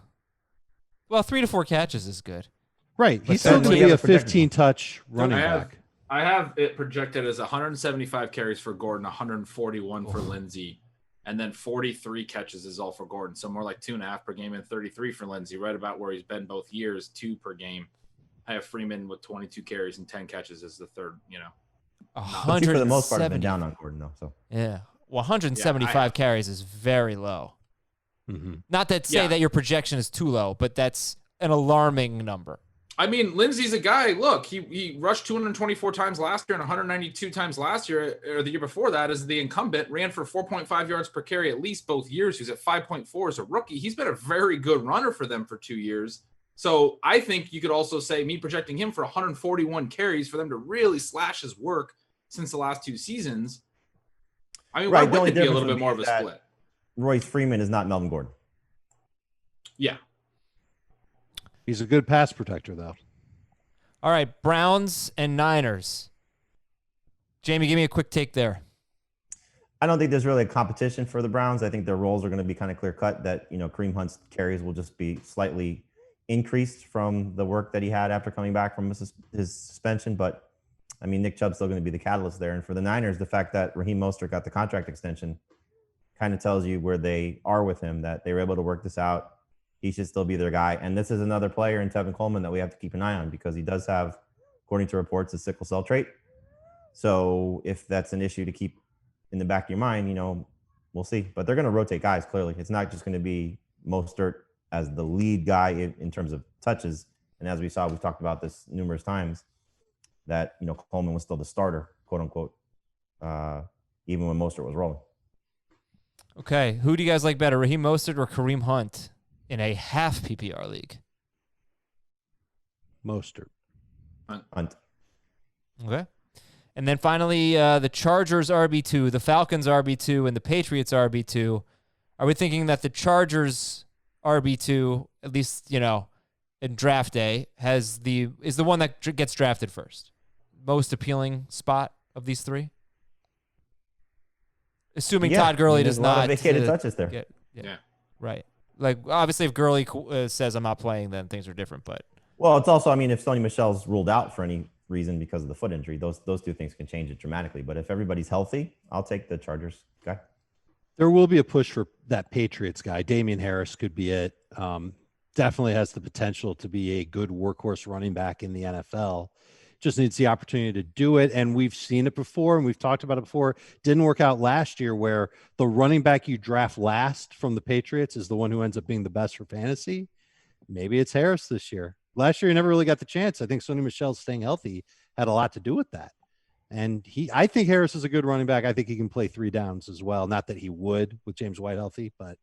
Well, 3 to 4 catches is good. Right. He's still going to be a 15-touch running back. I have it projected as 175 carries for Gordon, 141 for Lindsay, and then 43 catches is all for Gordon. So more like 2.5 per game and 33 for Lindsay, right about where he's been both years, 2 per game. I have Freeman with 22 carries and 10 catches as the third, 100 for the most part, have been down on Gordon, though. So yeah. Well, 175 carries is very low. Mm-hmm. Not that say that your projection is too low, but that's an alarming number. I mean, Lindsay's a guy. Look, he rushed 224 times last year and 192 times last year or the year before that as the incumbent, ran for 4.5 yards per carry at least both years. He's at 5.4 as a rookie. He's been a very good runner for them for 2 years. So I think you could also say me projecting him for 141 carries for them to really slash his work since the last 2 seasons. I mean, why wouldn't it be a little bit more of a split? Royce Freeman is not Melvin Gordon. Yeah. He's a good pass protector, though. All right, Browns and Niners. Jamie, give me a quick take there. I don't think there's really a competition for the Browns. I think their roles are going to be kind of clear-cut, that, Kareem Hunt's carries will just be slightly increased from the work that he had after coming back from his suspension. But, I mean, Nick Chubb's still going to be the catalyst there. And for the Niners, the fact that Raheem Mostert got the contract extension kind of tells you where they are with him, that they were able to work this out. he should still be their guy. And this is another player in Tevin Coleman that we have to keep an eye on because he does have, according to reports, a sickle cell trait. So if that's an issue to keep in the back of your mind, you know, we'll see. But they're going to rotate guys, clearly. It's not just going to be Mostert as the lead guy in terms of touches. And as we saw, we've talked about this numerous times, that, you know, Coleman was still the starter, quote unquote, even when Mostert was rolling. Okay, who do you guys like better, Raheem Mostert or Kareem Hunt in a half PPR league? Mostert. Hunt. Okay. And then finally, the Chargers RB2, the Falcons RB2, and the Patriots RB2. Are we thinking that the Chargers RB2, at least, you know, in draft day, is the one that gets drafted first? Most appealing spot of these three? Assuming Todd Gurley does not vacated touches there. Yeah. Right. Like, obviously, if Gurley says I'm not playing, then things are different. But well, it's also, I mean, if Sony Michel's ruled out for any reason because of the foot injury, those two things can change it dramatically. But if everybody's healthy, I'll take the Chargers guy. There will be a push for that Patriots guy. Damian Harris could be it. Definitely has the potential to be a good workhorse running back in the NFL. Just needs the opportunity to do it. And we've seen it before, and we've talked about it before. Didn't work out last year, where the running back you draft last from the Patriots is the one who ends up being the best for fantasy. Maybe it's Harris this year. Last year, he never really got the chance. I think Sony Michel staying healthy had a lot to do with that. And I think Harris is a good running back. I think he can play 3 downs as well. Not that he would with James White healthy, but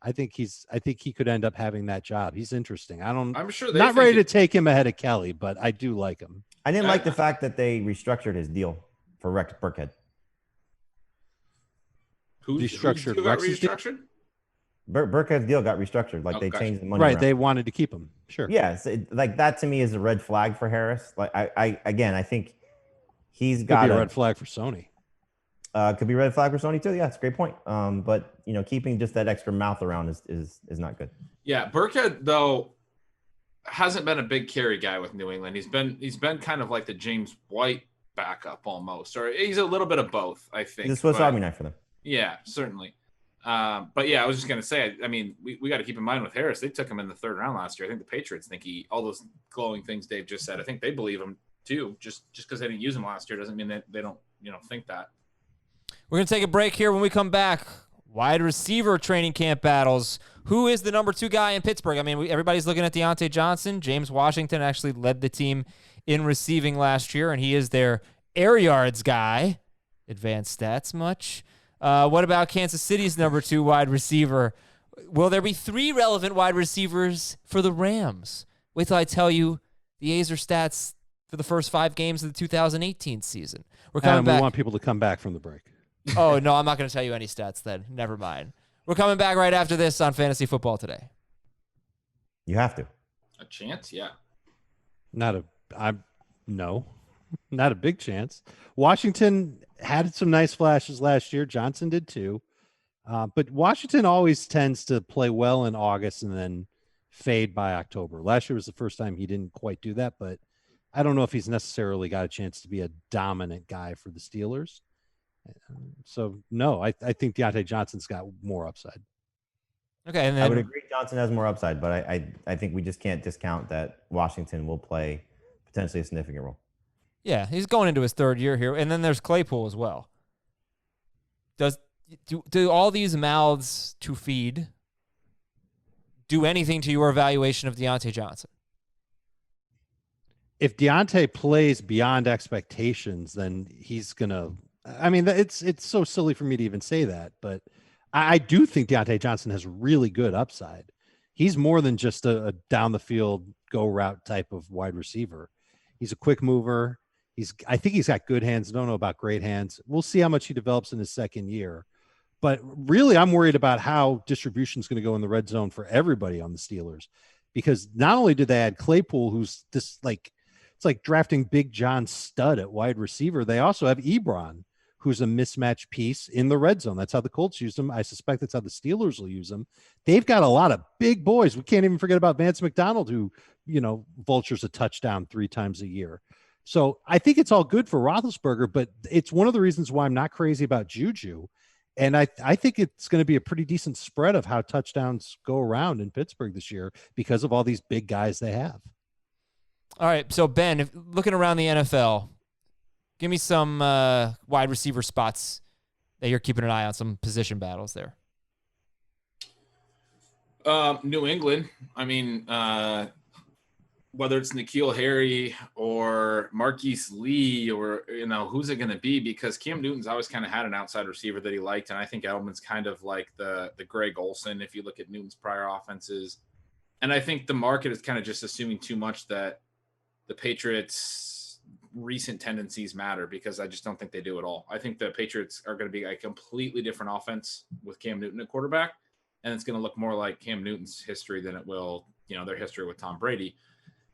I think he could end up having that job. He's interesting. I'm sure not ready to take him ahead of Kelly, but I do like him. I didn't like the fact that they restructured his deal for Rex Burkhead. Who got restructured? Burkhead's deal got restructured. Like, they changed the money right, around. They wanted to keep him. Sure. Yeah, like that to me is a red flag for Harris. Like, I think he's got a red flag for Sony. Could be red flag for Sony too. Yeah, it's a great point. But, you know, keeping just that extra mouth around is not good. Yeah, Burkhead though hasn't been a big carry guy with New England. He's been kind of like the James White backup almost, or he's a little bit of both, I think. He's a Swiss Army knife for them. Yeah, certainly. But yeah, I was just gonna say, I mean, we got to keep in mind with Harris, they took him in the 3rd round last year. I think the Patriots think all those glowing things Dave just said, I think they believe him too. Just because they didn't use him last year doesn't mean that they don't, you know, think that. we're going to take a break here. When we come back, wide receiver training camp battles. Who is the number 2 guy in Pittsburgh? I mean, everybody's looking at Diontae Johnson. James Washington actually led the team in receiving last year, and he is their air yards guy. Advanced stats much? What about Kansas City's number 2 wide receiver? Will there be 3 relevant wide receivers for the Rams? Wait till I tell you the Azer stats for the first 5 games of the 2018 season. We're coming back. We want people to come back from the break. Oh, no, I'm not going to tell you any stats then. Never mind. We're coming back right after this on Fantasy Football Today. You have to. A chance? Yeah. Not a big chance. Washington had some nice flashes last year. Johnson did too. But Washington always tends to play well in August and then fade by October. Last year was the first time he didn't quite do that, but I don't know if he's necessarily got a chance to be a dominant guy for the Steelers. So, no, I think Diontae Johnson's got more upside. Okay, and then I would agree Johnson has more upside, but I think we just can't discount that Washington will play potentially a significant role. Yeah, he's going into his 3rd year here. And then there's Claypool as well. Do all these mouths to feed do anything to your evaluation of Diontae Johnson? If Diontae plays beyond expectations, then he's going to – I mean, it's so silly for me to even say that, but I do think Diontae Johnson has really good upside. He's more than just a down-the-field, go-route type of wide receiver. He's a quick mover. I think he's got good hands. Don't know about great hands. We'll see how much he develops in his 2nd year. But really, I'm worried about how distribution is going to go in the red zone for everybody on the Steelers, because not only did they add Claypool, who's this it's like drafting Big John Stud at wide receiver. They also have Ebron, who's a mismatch piece in the red zone. That's how the Colts use him. I suspect that's how the Steelers will use him. They've got a lot of big boys. We can't even forget about Vance McDonald, who, you know, vultures a touchdown 3 times a year. So I think it's all good for Roethlisberger, but it's one of the reasons why I'm not crazy about Juju. And I think it's going to be a pretty decent spread of how touchdowns go around in Pittsburgh this year because of all these big guys they have. All right, so Ben, looking around the NFL, give me some wide receiver spots that you're keeping an eye on, some position battles there. New England. I mean, whether it's N'Keal Harry or Marquise Lee or, who's it going to be? Because Cam Newton's always kind of had an outside receiver that he liked. And I think Edelman's kind of like the Greg Olsen, if you look at Newton's prior offenses. And I think the market is kind of just assuming too much that the Patriots' recent tendencies matter, because I just don't think they do at all. I think the Patriots are going to be a completely different offense with Cam Newton at quarterback. And it's going to look more like Cam Newton's history than it will, their history with Tom Brady.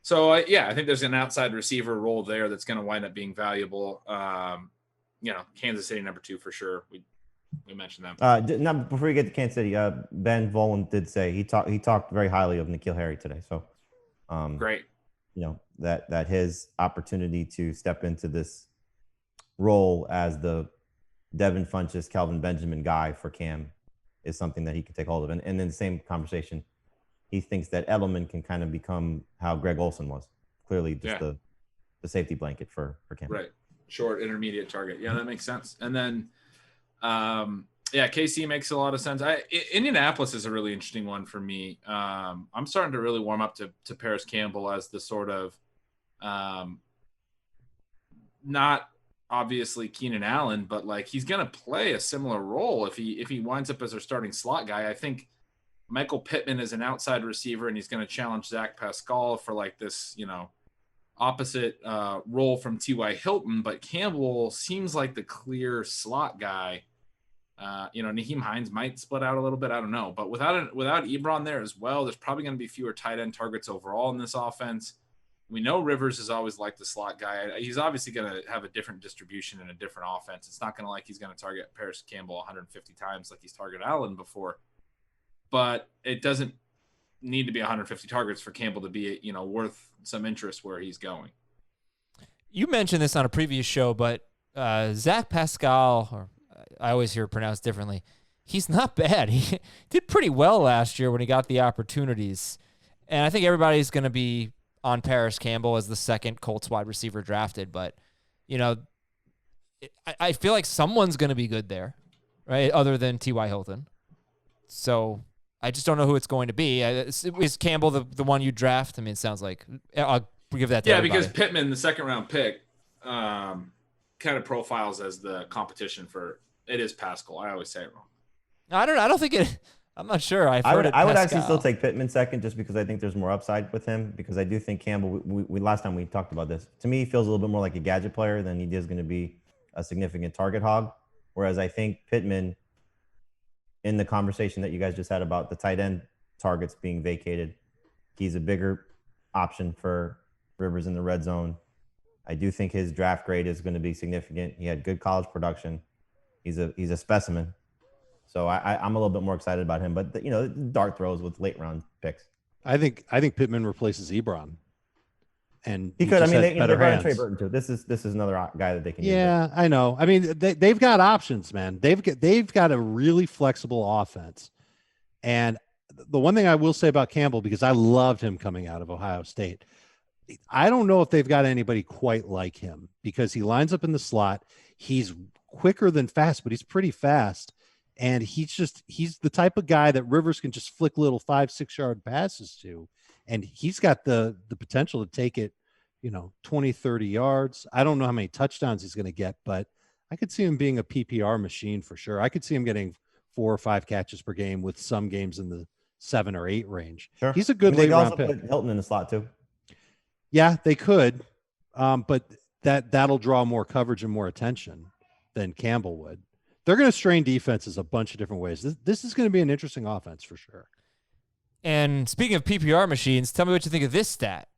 So, I think there's an outside receiver role there that's going to wind up being valuable. Kansas City number 2 for sure. We mentioned them. Now, before we get to Kansas City, Ben Volen did say he talked very highly of N'Keal Harry today. So, great. That his opportunity to step into this role as the Devin Funchess, Kelvin Benjamin guy for Cam is something that he can take hold of. And in the same conversation, he thinks that Edelman can kind of become how Greg Olsen was, clearly just the safety blanket for Cam. Right. Short, intermediate target. Yeah, that makes sense. And then, KC makes a lot of sense. Indianapolis is a really interesting one for me. I'm starting to really warm up to Paris Campbell as the sort of not obviously Keenan Allen, but like he's going to play a similar role if he winds up as their starting slot guy. I think Michael Pittman is an outside receiver, and he's going to challenge Zach Pascal for like this, opposite role from T.Y. Hilton. But Campbell seems like the clear slot guy. Nyheim Hines might split out a little bit. I don't know. But without Ebron there as well, there's probably going to be fewer tight end targets overall in this offense. We know Rivers has always liked the slot guy. He's obviously going to have a different distribution and a different offense. It's not going to he's going to target Paris Campbell 150 times like he's targeted Allen before. But it doesn't need to be 150 targets for Campbell to be, worth some interest where he's going. You mentioned this on a previous show, but Zach Pascal, or I always hear it pronounced differently, he's not bad. He did pretty well last year when he got the opportunities. And I think everybody's going to be on Paris Campbell as the second Colts wide receiver drafted. But, I feel like someone's going to be good there, right, other than T.Y. Hilton. So I just don't know who it's going to be. Is Campbell the one you draft? I mean, it sounds like I'll give that to everybody. Because Pittman, the second round pick, kind of profiles as the competition for it is Pascal. I always say it wrong. I don't think it. I'm not sure. I would actually still take Pittman second, just because I think there's more upside with him. Because I do think Campbell. We last time we talked about this. To me, he feels a little bit more like a gadget player than he is going to be a significant target hog. Whereas I think Pittman, in the conversation that you guys just had about the tight end targets being vacated, he's a bigger option for Rivers in the red zone. I do think his draft grade is going to be significant. He had good college production. He's a specimen. So I'm a little bit more excited about him. But dart throws with late round picks. I think Pittman replaces Ebron. And he could. I mean, they're going to Trey Burton too. This is another guy that they can use. Yeah, I know. I mean, they've got options, man. They've got a really flexible offense. And the one thing I will say about Campbell, because I loved him coming out of Ohio State, I don't know if they've got anybody quite like him, because he lines up in the slot. He's quicker than fast, but he's pretty fast. And he's the type of guy that Rivers can just flick little 5-6 yard passes to. And he's got the potential to take it, 20, 30 yards. I don't know how many touchdowns he's going to get, but I could see him being a PPR machine for sure. I could see him getting 4 or 5 catches per game, with some games in the 7 or 8 range. Sure. He's a good late round pick. Put Hilton in the slot too. Yeah, they could. But that'll draw more coverage and more attention than Campbell would. They're going to strain defenses a bunch of different ways. This is going to be an interesting offense for sure. And speaking of PPR machines, tell me what you think of this stat.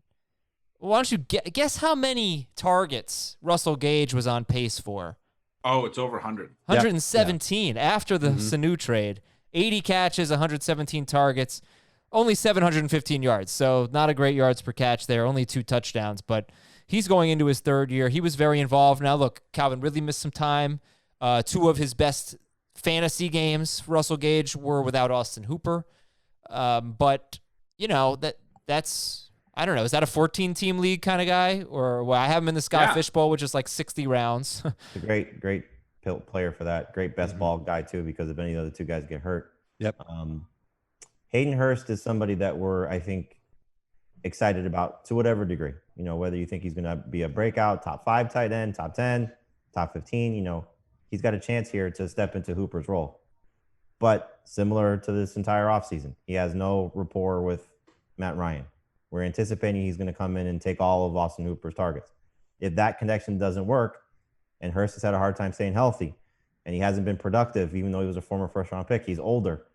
Why don't you guess how many targets Russell Gage was on pace for? Oh, it's over 100. 117 after the Sanu trade. 80 catches, 117 targets, only 715 yards. So not a great yards per catch there, only 2 touchdowns. But he's going into his 3rd year. He was very involved. Now, look, Calvin Ridley missed some time. 2 of his best fantasy games, Russell Gage, were without Austin Hooper. But, that's, I don't know. Is that a 14-team league kind of guy? Or I have him in the Scott Fishbowl, which is like 60 rounds. A great player for that. Great best ball guy, too, because if any of the other two guys get hurt. Yep. Hayden Hurst is somebody that we're, I think, excited about to whatever degree. Whether you think he's going to be a breakout, top 5 tight end, top 10, top 15, he's got a chance here to step into Hooper's role. But similar to this entire offseason, he has no rapport with Matt Ryan. We're anticipating he's going to come in and take all of Austin Hooper's targets. If that connection doesn't work, and Hurst has had a hard time staying healthy, and he hasn't been productive, even though he was a former first-round pick, he's older.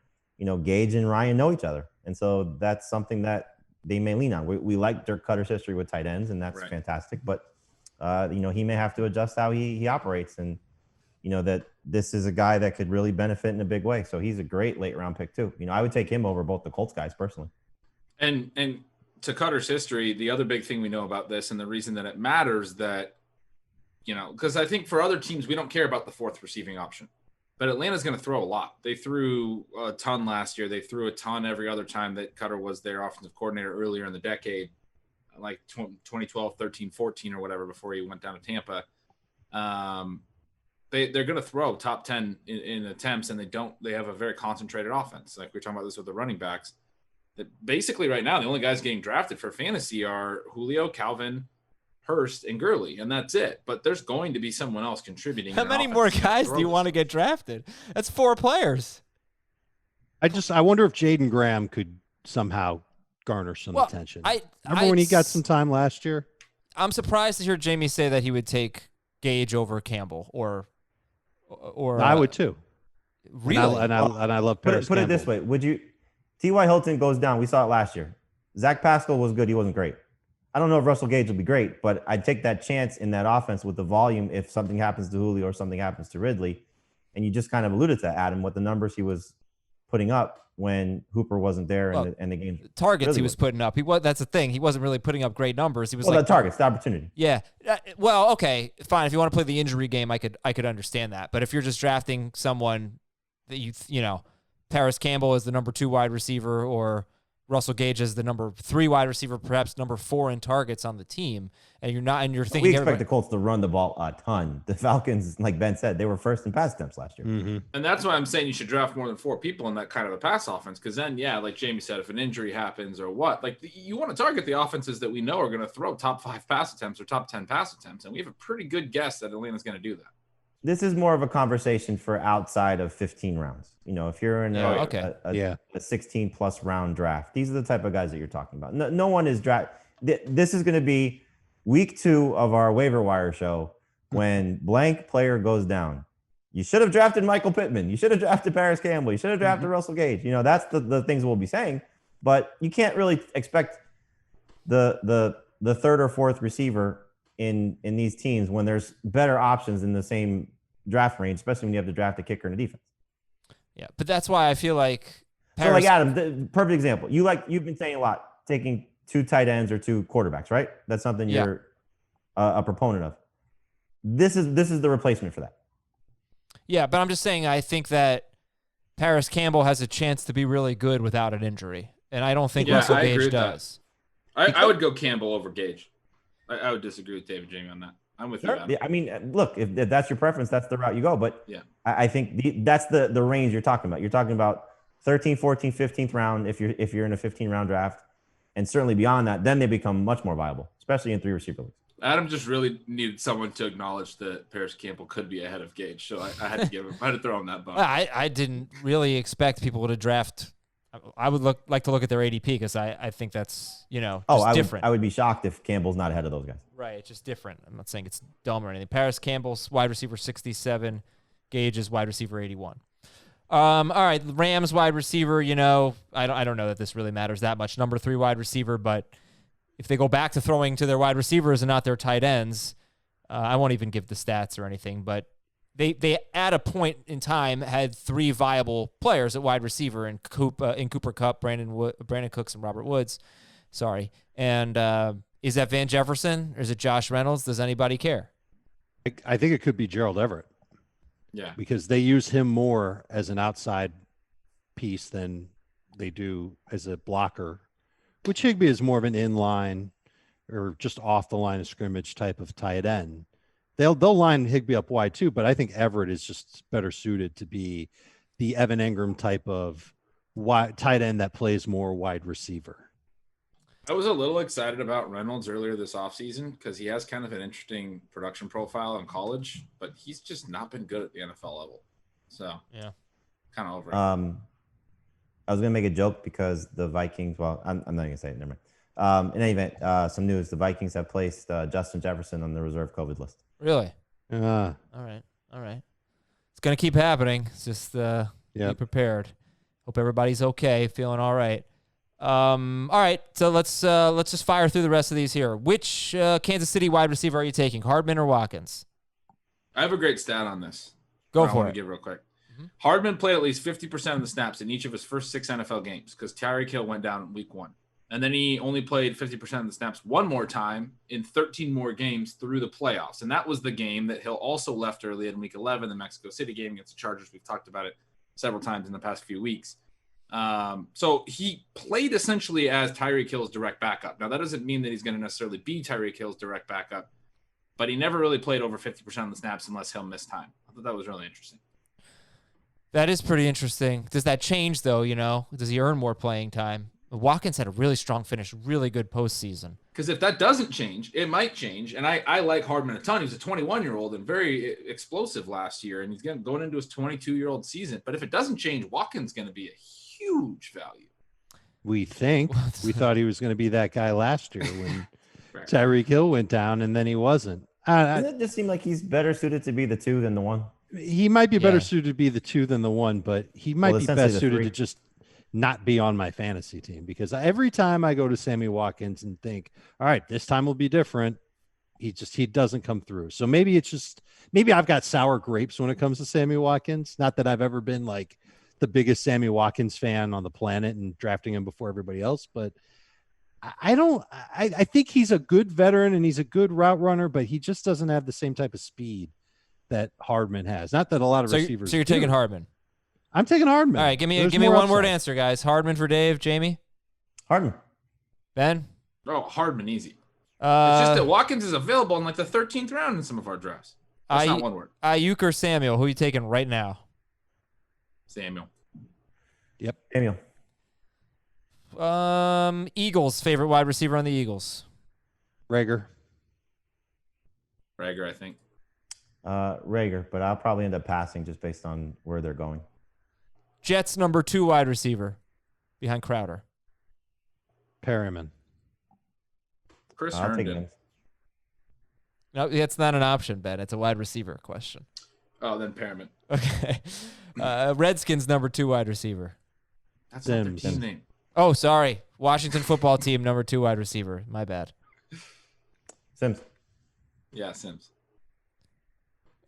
Gage and Ryan know each other. And so that's something that they may lean on. We like Dirk Cutter's history with tight ends, and that's fantastic. But, he may have to adjust how he operates. And, that this is a guy that could really benefit in a big way. So he's a great late-round pick, too. I would take him over both the Colts guys personally. And to Cutter's history, the other big thing we know about this, and the reason that it matters that, because I think for other teams, we don't care about the fourth receiving option. But Atlanta's going to throw a lot. They threw a ton last year. They threw a ton every other time that Cutter was their offensive coordinator earlier in the decade, like 2012, 13, 14 or whatever, before he went down to Tampa. They're going to throw top 10 in attempts, and they have a very concentrated offense. Like we're talking about this with the running backs. That basically right now, the only guys getting drafted for fantasy are Julio, Calvin, Hurst, and Gurley, and that's it. But there's going to be someone else contributing. How many more guys do you want to get drafted? That's 4 players. I wonder if Jaden Graham could somehow garner some attention. Remember when he got some time last year? I'm surprised to hear Jamie say that he would take Gage over Campbell or I would too. Really? And I love Paris Put it this way. Would you T.Y. Hilton goes down. We saw it last year. Zach Pascal was good. He wasn't great. I don't know if Russell Gage will be great, but I'd take that chance in that offense with the volume if something happens to Julio or something happens to Ridley. And you just kind of alluded to Adam, what the numbers he was putting up when Hooper wasn't there and the game. Targets really he was putting up. That's the thing. He wasn't really putting up great numbers. He was the targets, the opportunity. Yeah. Well, okay, fine. If you want to play the injury game, I could understand that. But if you're just drafting someone that Paris Campbell is the number 2 wide receiver, or Russell Gage is the number 3 wide receiver, perhaps number 4 in targets on the team, and you're thinking we expect the Colts to run the ball a ton. The Falcons, like Ben said, they were first in pass attempts last year. Mm-hmm. And that's why I'm saying you should draft more than 4 people in that kind of a pass offense, because then, like Jamie said, if an injury happens or what, like you want to target the offenses that we know are going to throw top 5 pass attempts or top 10 pass attempts, and we have a pretty good guess that Atlanta's going to do that. This is more of a conversation for outside of 15 rounds. If you're in a 16-plus round draft, these are the type of guys that you're talking about. No one is draft. This is going to be week 2 of our waiver wire show when blank player goes down. You should have drafted Michael Pittman. You should have drafted Paris Campbell. You should have drafted Russell Gage. That's the things we'll be saying. But you can't really expect the third or fourth receiver in these teams when there's better options in the same draft range, especially when you have to draft a kicker and a defense. Yeah, but that's why I feel like So like Adam, the perfect example. You've been saying a lot, taking 2 tight ends or 2 quarterbacks, right? That's something you're a proponent of. This is the replacement for that. Yeah, but I'm just saying I think that Paris Campbell has a chance to be really good without an injury, and I don't think Russell Gage does. I would go Campbell over Gage. I would disagree with David Jamie on that. I'm with you. Yeah, I mean, look, if that's your preference, that's the route you go. But I think that's the range you're talking about. You're talking about 13th, 14th, 15th round if you're in a 15-round draft, and certainly beyond that, then they become much more viable, especially in 3 receiver leagues. Adam just really needed someone to acknowledge that Paris Campbell could be ahead of Gage, so I had to I had to throw him that bone. I didn't really expect people to draft. I would like to look at their ADP because I think that's different. I would be shocked if Campbell's not ahead of those guys. Right, it's just different. I'm not saying it's dumb or anything. Paris Campbell's wide receiver 67, Gage is wide receiver 81. All right, Rams wide receiver. I don't know that this really matters that much. Number 3 wide receiver, but if they go back to throwing to their wide receivers and not their tight ends, I won't even give the stats or anything, but they at a point in time had 3 viable players at wide receiver in Cooper Kupp, Brandon Cooks, and Robert Woods. Sorry. And is that Van Jefferson or is it Josh Reynolds? Does anybody care? I think it could be Gerald Everett. Yeah. because they use him more as an outside piece than they do as a blocker, which Higbee is more of an inline or just off the line of scrimmage type of tight end. They'll line Higbee up wide too, but I think Everett is just better suited to be the Evan Engram type of wide tight end that plays more wide receiver. I was a little excited about Reynolds earlier this offseason because he has kind of an interesting production profile in college, but he's just not been good at the NFL level. So Yeah, kind of over it. I was gonna make a joke because the Vikings. Well, I'm not gonna say it. Never mind. In any event, some news: the Vikings have placed Justin Jefferson on the reserve COVID list. really. Uh, All right. It's gonna keep happening. It's just be prepared. Hope everybody's okay, feeling all right. All right. So let's just fire through the rest of these here. Which Kansas City wide receiver are you taking, Hardman or Watkins? I have a great stat on this. Go I for want it. to give real quick. Mhm. Hardman played at least 50% of the snaps in each of his first 6 NFL games because Tyreek Hill went down in week 1. And then he only played 50% of the snaps one more time in 13 more games through the playoffs. And that was the game that Hill also left early in week 11, the Mexico City game against the Chargers. We've talked about it several times in the past few weeks. So he played essentially as Tyreek Hill's direct backup. Now, that doesn't mean that he's going to necessarily be Tyreek Hill's direct backup, but he never really played over 50% of the snaps unless Hill missed time. I thought that was really interesting. That is pretty interesting. Does that change, though? Does he earn more playing time? Watkins had a really strong finish, really good postseason. Because if that doesn't change, it might change. And I like Hardman a ton. He's a 21-year-old and very explosive last year, and he's going into his 22-year-old season. But if it doesn't change, Watkins is going to be a huge value. we thought he was going to be that guy last year when Tyreek Hill went down, and then he wasn't. Doesn't it just seem like he's better suited to be the 2 than the 1? He might be better Yeah. suited to be the 2 than the 1, but he might be essentially best the suited 3. to just not be on my fantasy team, because every time I go to Sammy Watkins and think, all right, this time will be different, he doesn't come through. So maybe I've got sour grapes when it comes to Sammy Watkins. Not that I've ever been like the biggest Sammy Watkins fan on the planet and drafting him before everybody else, but I think he's a good veteran and he's a good route runner, but he just doesn't have the same type of speed that Hardman has. Not that a lot of receivers. So you're taking Hardman. I'm taking Hardman. All right, give me There's a more one word upside. answer, guys. Hardman for Dave, Jamie, Hardman. Ben. Oh, Hardman, easy. It's just that Watkins is available in like the 13th round in some of our drafts. That's not one word. Ayuk or Samuel? Who are you taking right now? Samuel. Samuel. Eagles. Favorite wide receiver on the Eagles? Rager. Rager, I think. Rager, but I'll probably end up passing just based on where they're going. Jets number 2 wide receiver behind Crowder. Perryman. Chris I'll take Herndon. him. No, that's not an option, Ben. It's a wide receiver question. Oh, then Perriman. Okay. Redskins number 2 wide receiver. That's not their Sims. team name. Oh, sorry. Washington football team number 2 wide receiver. My bad. Sims. Yeah, Sims.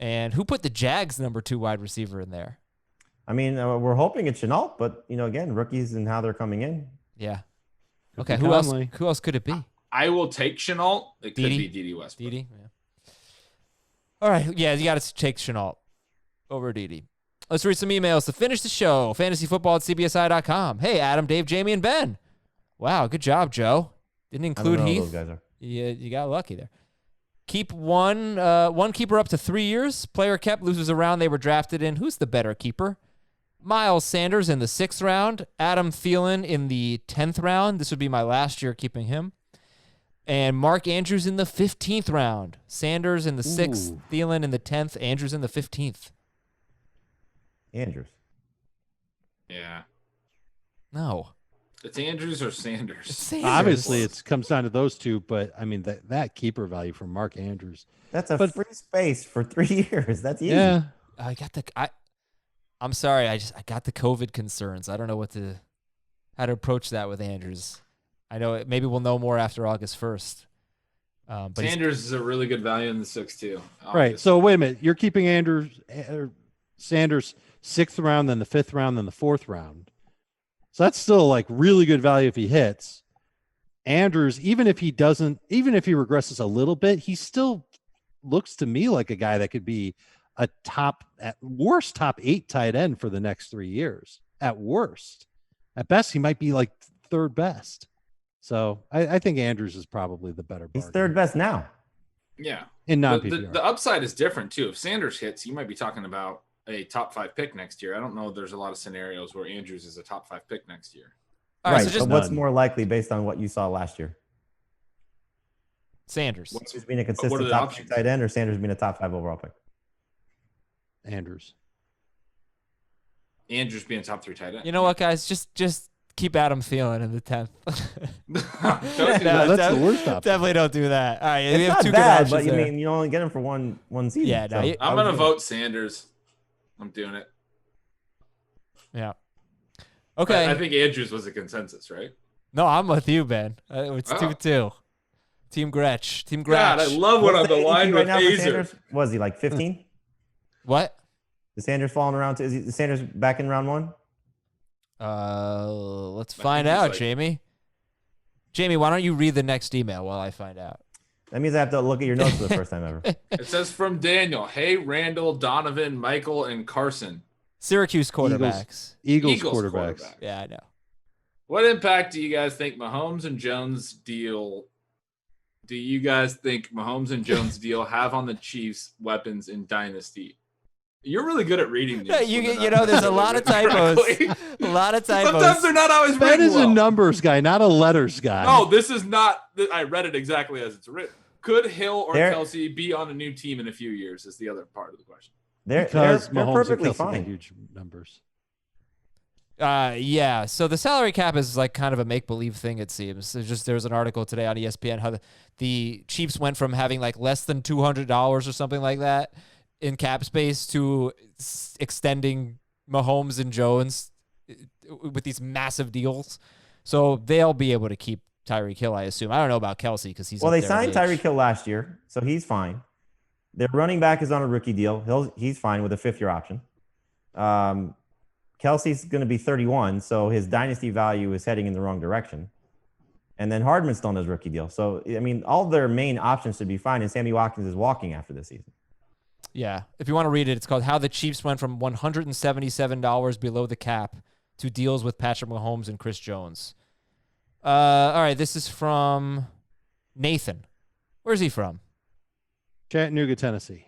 And who put the Jags number 2 wide receiver in there? I mean, we're hoping it's Chenault, but again, rookies and how they're coming in. Yeah. Could Okay. be Who else? Conley. Who else could it be? I will take Chenault. It could Dede? be Dede Westbrook. Dede. Yeah. All right. Yeah, you got to take Chenault over Dede. Let's read some emails to finish the show. Fantasyfootball@cbsi.com. Hey, Adam, Dave, Jamie, and Ben. Wow, good job, Joe. Didn't I don't include know who Heath. those guys are. Yeah, you got lucky there. Keep one keeper up to 3 years. Player kept, loses a round they were drafted in. Who's the better keeper? Miles Sanders in the 6th round. Adam Thielen in the 10th round. This would be my last year keeping him. And Mark Andrews in the 15th round. Sanders in the 6th. Ooh. Thielen in the 10th. Andrews in the 15th. Andrews. Yeah. No. It's Andrews or Sanders. It's Sanders. Obviously, it comes down to those two, but I mean that keeper value from Mark Andrews. That's a But- free space for 3 years. That's easy. Yeah, I'm sorry. I got the COVID concerns. I don't know how to approach that with Andrews. I know maybe we'll know more after August 1st. But Sanders is a really good value in the 6th too. right. So wait a minute, you're keeping Sanders 6th round, then the 5th round, then the 4th round. So that's still like really good value if he hits. Andrews, even if he regresses a little bit, he still looks to me like a guy that could be a at worst top 8 tight end for the next 3 years. At worst. At best, he might be like third best. So I think Andrews is probably the better bargain. He's third best now. Yeah. In The, non-PPR. the upside is different too. If Sanders hits, you might be talking about a top 5 pick next year. I don't know. There's a lot of scenarios where Andrews is a top 5 pick next year. All right, Right. so just But what's none. more likely based on what you saw last year? Sanders. Sanders being a what are consistent the top options? 5 tight end, or Sanders being a top 5 overall pick? Andrews. Andrews being top 3 tight end. You know what, guys? Just keep Adam Thielen in the 10th. Don't do that. No, that's the worst option. Definitely don't do that. All right, we It's have not two bad, good but options you there. mean you only get him for one season. Yeah, no, so I'm going to vote Sanders. I'm doing it. Yeah. Okay. I think Andrews was a consensus, right? No, I'm with you, Ben. It's Oh. 2-2. Team Gretsch. Team Gretsch. God, I love when What's I'm the aligned ADP with right now for Azer. Sanders? Was he like 15? What? Is Sanders falling around? Is Sanders back in round 1? Let's I find think he's out, like- Jamie. Jamie, why don't you read the next email while I find out? That means I have to look at your notes for the first time ever. It says from Daniel, hey, Randall, Donovan, Michael, and Carson. Syracuse quarterbacks. Eagles quarterbacks. quarterback. Yeah, I know. What impact do you guys think Mahomes and Jones deal? Do you guys think Mahomes and Jones deal have on the Chiefs' weapons in Dynasty? You're really good at reading these. Yeah, when they're you not know, there's a lot of typos. correctly. A lot of typos. Sometimes they're not always Ben written is a well. numbers guy, not a letters guy. No, this is not. I read it exactly as it's written. Could Hill or There- Kelsey be on a new team in a few years? Is the other part of the question. They're because Mahomes and perfectly Kelsey got fine. huge numbers. Yeah. So the salary cap is like kind of a make-believe thing, it seems. There's an article today on ESPN how the Chiefs went from having like less than $200 or something like that in cap space to extending Mahomes and Jones with these massive deals. So they'll be able to keep Tyreek Hill, I assume. I don't know about Kelsey because he's Well, up they there signed in age. Tyreek Hill last year, so he's fine. Their running back is on a rookie deal. He's fine with a 5th-year option. Kelsey's going to be 31, so his dynasty value is heading in the wrong direction. And then Hardman's still on his rookie deal. So, I mean, all their main options should be fine, and Sammy Watkins is walking after this season. Yeah. If you want to read it, it's called How the Chiefs Went from $177 Below the Cap to Deals with Patrick Mahomes and Chris Jones. All right, this is from Nathan. Where's he from? Chattanooga, Tennessee.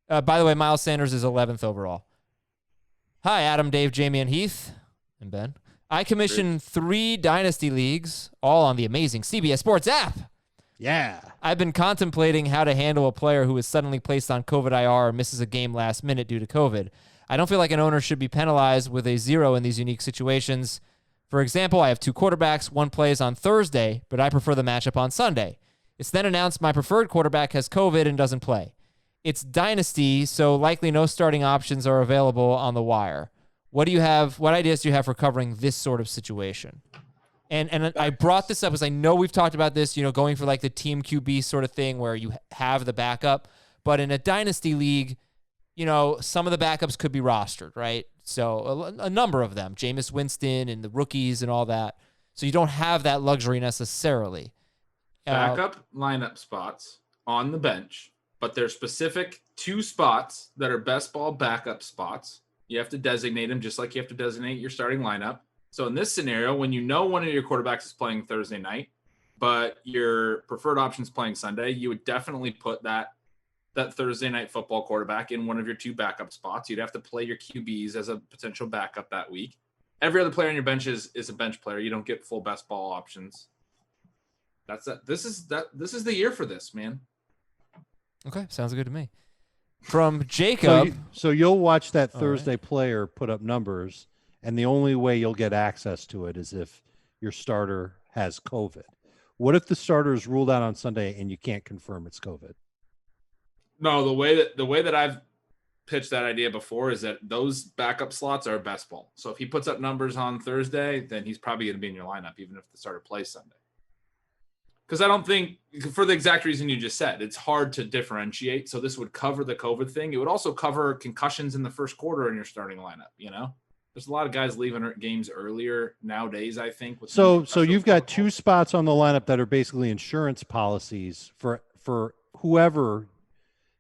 By the way, Miles Sanders is 11th overall. Hi, Adam, Dave, Jamie, and Heath, and Ben. I commission 3 Dynasty leagues, all on the amazing CBS Sports app. Yeah. I've been contemplating how to handle a player who is suddenly placed on COVID IR or misses a game last minute due to COVID. I don't feel like an owner should be penalized with a 0 in these unique situations. For example, I have 2 quarterbacks. One plays on Thursday, but I prefer the matchup on Sunday. It's then announced my preferred quarterback has COVID and doesn't play. It's Dynasty, so likely no starting options are available on the wire. What ideas do you have for covering this sort of situation? And I brought this up because I know we've talked about this, going for like the team QB sort of thing where you have the backup. But in a Dynasty league, some of the backups could be rostered, right? So a number of them, Jameis Winston and the rookies and all that. So you don't have that luxury necessarily. Backup lineup spots on the bench, but there's specific 2 spots that are best ball backup spots. You have to designate them just like you have to designate your starting lineup. So in this scenario, when you know one of your quarterbacks is playing Thursday night, but your preferred option is playing Sunday, you would definitely put that Thursday night football quarterback in one of your 2 backup spots. You'd have to play your QBs as a potential backup that week. Every other player on your bench is a bench player. You don't get full best ball options. That's it. This is the year for this, man. Okay, sounds good to me. From Jacob. So you'll watch that All Thursday player put up numbers, and the only way you'll get access to it is if your starter has COVID. What if the starter is ruled out on Sunday and you can't confirm it's COVID? No, the way that I've pitched that idea before is that those backup slots are best ball. So if he puts up numbers on Thursday, then he's probably going to be in your lineup, even if the starter plays Sunday. Because I don't think, for the exact reason you just said, it's hard to differentiate. So this would cover the COVID thing. It would also cover concussions in the first quarter in your starting lineup. There's a lot of guys leaving games earlier nowadays, I think. So you've got 2 spots on the lineup that are basically insurance policies for whoever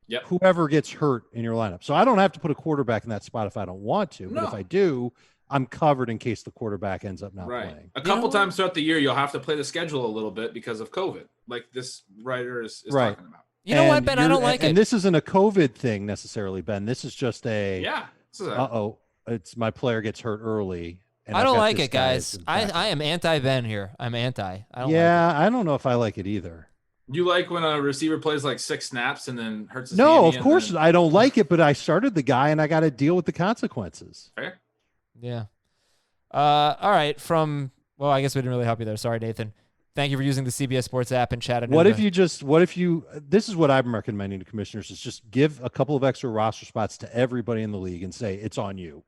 Yep. whoever gets hurt in your lineup. So I don't have to put a quarterback in that spot if I don't want to. But if No. I do, I'm covered in case the quarterback ends up not Right. playing. A couple times throughout the year, you'll have to play the schedule a little bit because of COVID, like this writer is Right. talking about. You know what, Ben? I you're- don't like and it. this isn't a COVID thing necessarily, Ben. This is just a, Yeah. This is a- uh-oh, it's my player gets hurt early. And I I've don't got like this it, guy guys. as a I backup. am anti-Ben here. I'm anti. I don't like I don't know if I like it either. You like when a receiver plays like 6 snaps and then hurts his No, hammy of and course then- I don't like it, but I started the guy and I got to deal with the consequences. Fair. it. Yeah. All right. Well, I guess we didn't really help you there. Sorry, Nathan. Thank you for using the CBS Sports app and chatting. What if you this is what I'm recommending to commissioners is just give a couple of extra roster spots to everybody in the league and say it's on you.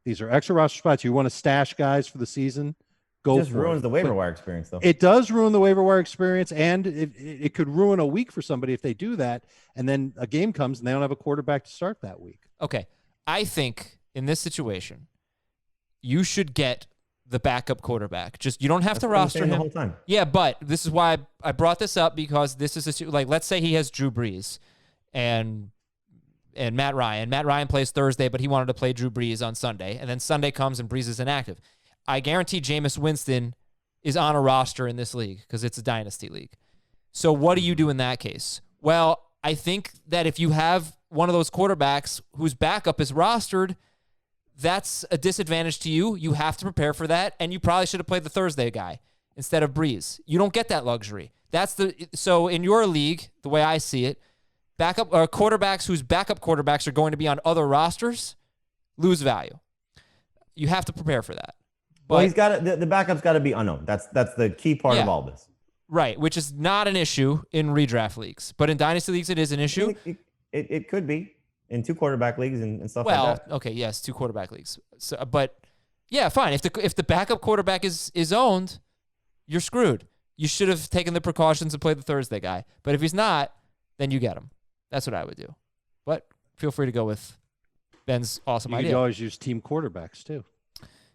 These are extra roster spots. You want to stash guys for the season? Go Just for ruins it. the waiver But wire experience, though. it does ruin the waiver wire experience, and it could ruin a week for somebody if they do that. And then a game comes and they don't have a quarterback to start that week. Okay. I think in this situation, you should get the backup quarterback. Just you don't have That's to what I'm roster saying the him. whole time. Yeah, but this is why I brought this up because this is like let's say he has Drew Brees and Matt Ryan. Matt Ryan plays Thursday, but he wanted to play Drew Brees on Sunday, and then Sunday comes and Brees is inactive. I guarantee Jameis Winston is on a roster in this league because it's a dynasty league. So what do you do in that case? Well, I think that if you have one of those quarterbacks whose backup is rostered, that's a disadvantage to you. You have to prepare for that, and you probably should have played the Thursday guy instead of Breeze. You don't get that luxury. So in your league, the way I see it, backup or quarterbacks whose backup quarterbacks are going to be on other rosters lose value. You have to prepare for that. But, Well, he's got the backup's got to be unknown. That's the key part of all this. Right, which is not an issue in redraft leagues, but in dynasty leagues it is an issue. It could be in 2 quarterback leagues and stuff Well, like that. okay, yes, 2 quarterback leagues. So, but yeah, fine. If the backup quarterback is owned, you're screwed. You should have taken the precautions and played the Thursday guy. But if he's not, then you get him. That's what I would do. But feel free to go with Ben's awesome You idea. could always use team quarterbacks too.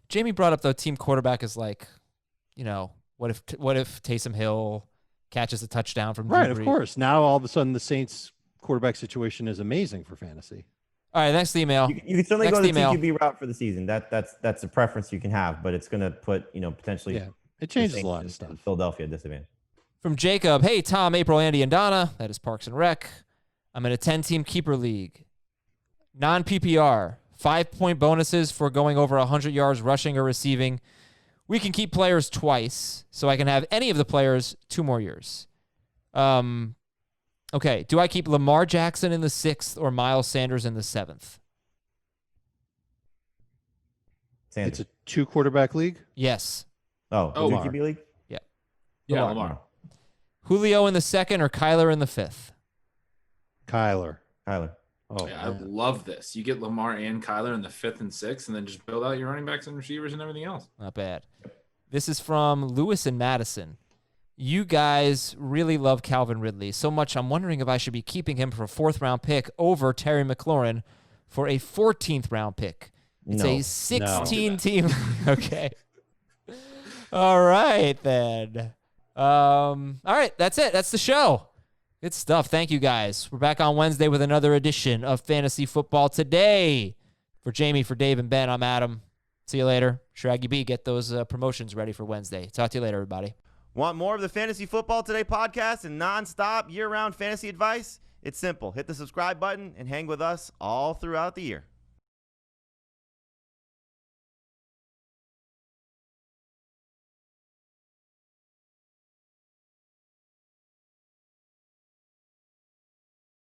Jamie brought up the team quarterback is like, what if Taysom Hill catches a touchdown from Right, Drew of Brees? course. Now all of a sudden the Saints quarterback situation is amazing for fantasy. All right, next email. You can certainly Next go the email. TQB route for the season. That's a preference you can have, but it's going to put potentially Yeah, it changes the a lot Saints of and stuff. Philadelphia at disadvantage. From Jacob, hey, Tom, April, Andy, and Donna. That is Parks and Rec. I'm in a 10-team keeper league. Non-PPR. 5-point bonuses for going over 100 yards rushing or receiving. We can keep players twice, so I can have any of the players 2 more years. Okay, do I keep Lamar Jackson in the 6th or Miles Sanders in the 7th? Sanders. It's a 2 quarterback league. Yes. Oh, Lamar. TQB league? Yeah, Lamar. Lamar. Julio in the 2nd or Kyler in the 5th? Kyler. Kyler. Oh, Yeah, I man. love this. You get Lamar and Kyler in the 5th and 6th, and then just build out your running backs and receivers and everything else. Not bad. This is from Lewis and Madison. You guys really love Calvin Ridley so much I'm wondering if I should be keeping him for a 4th-round pick over Terry McLaurin for a 14th-round pick. It's No. a 16-team. Okay. All right, then. All right, that's it. That's the show. Good stuff. Thank you, guys. We're back on Wednesday with another edition of Fantasy Football Today. For Jamie, for Dave, and Ben, I'm Adam. See you later. Shraggy B, get those promotions ready for Wednesday. Talk to you later, everybody. Want more of the Fantasy Football Today podcast and nonstop year-round fantasy advice? It's simple. Hit the subscribe button and hang with us all throughout the year.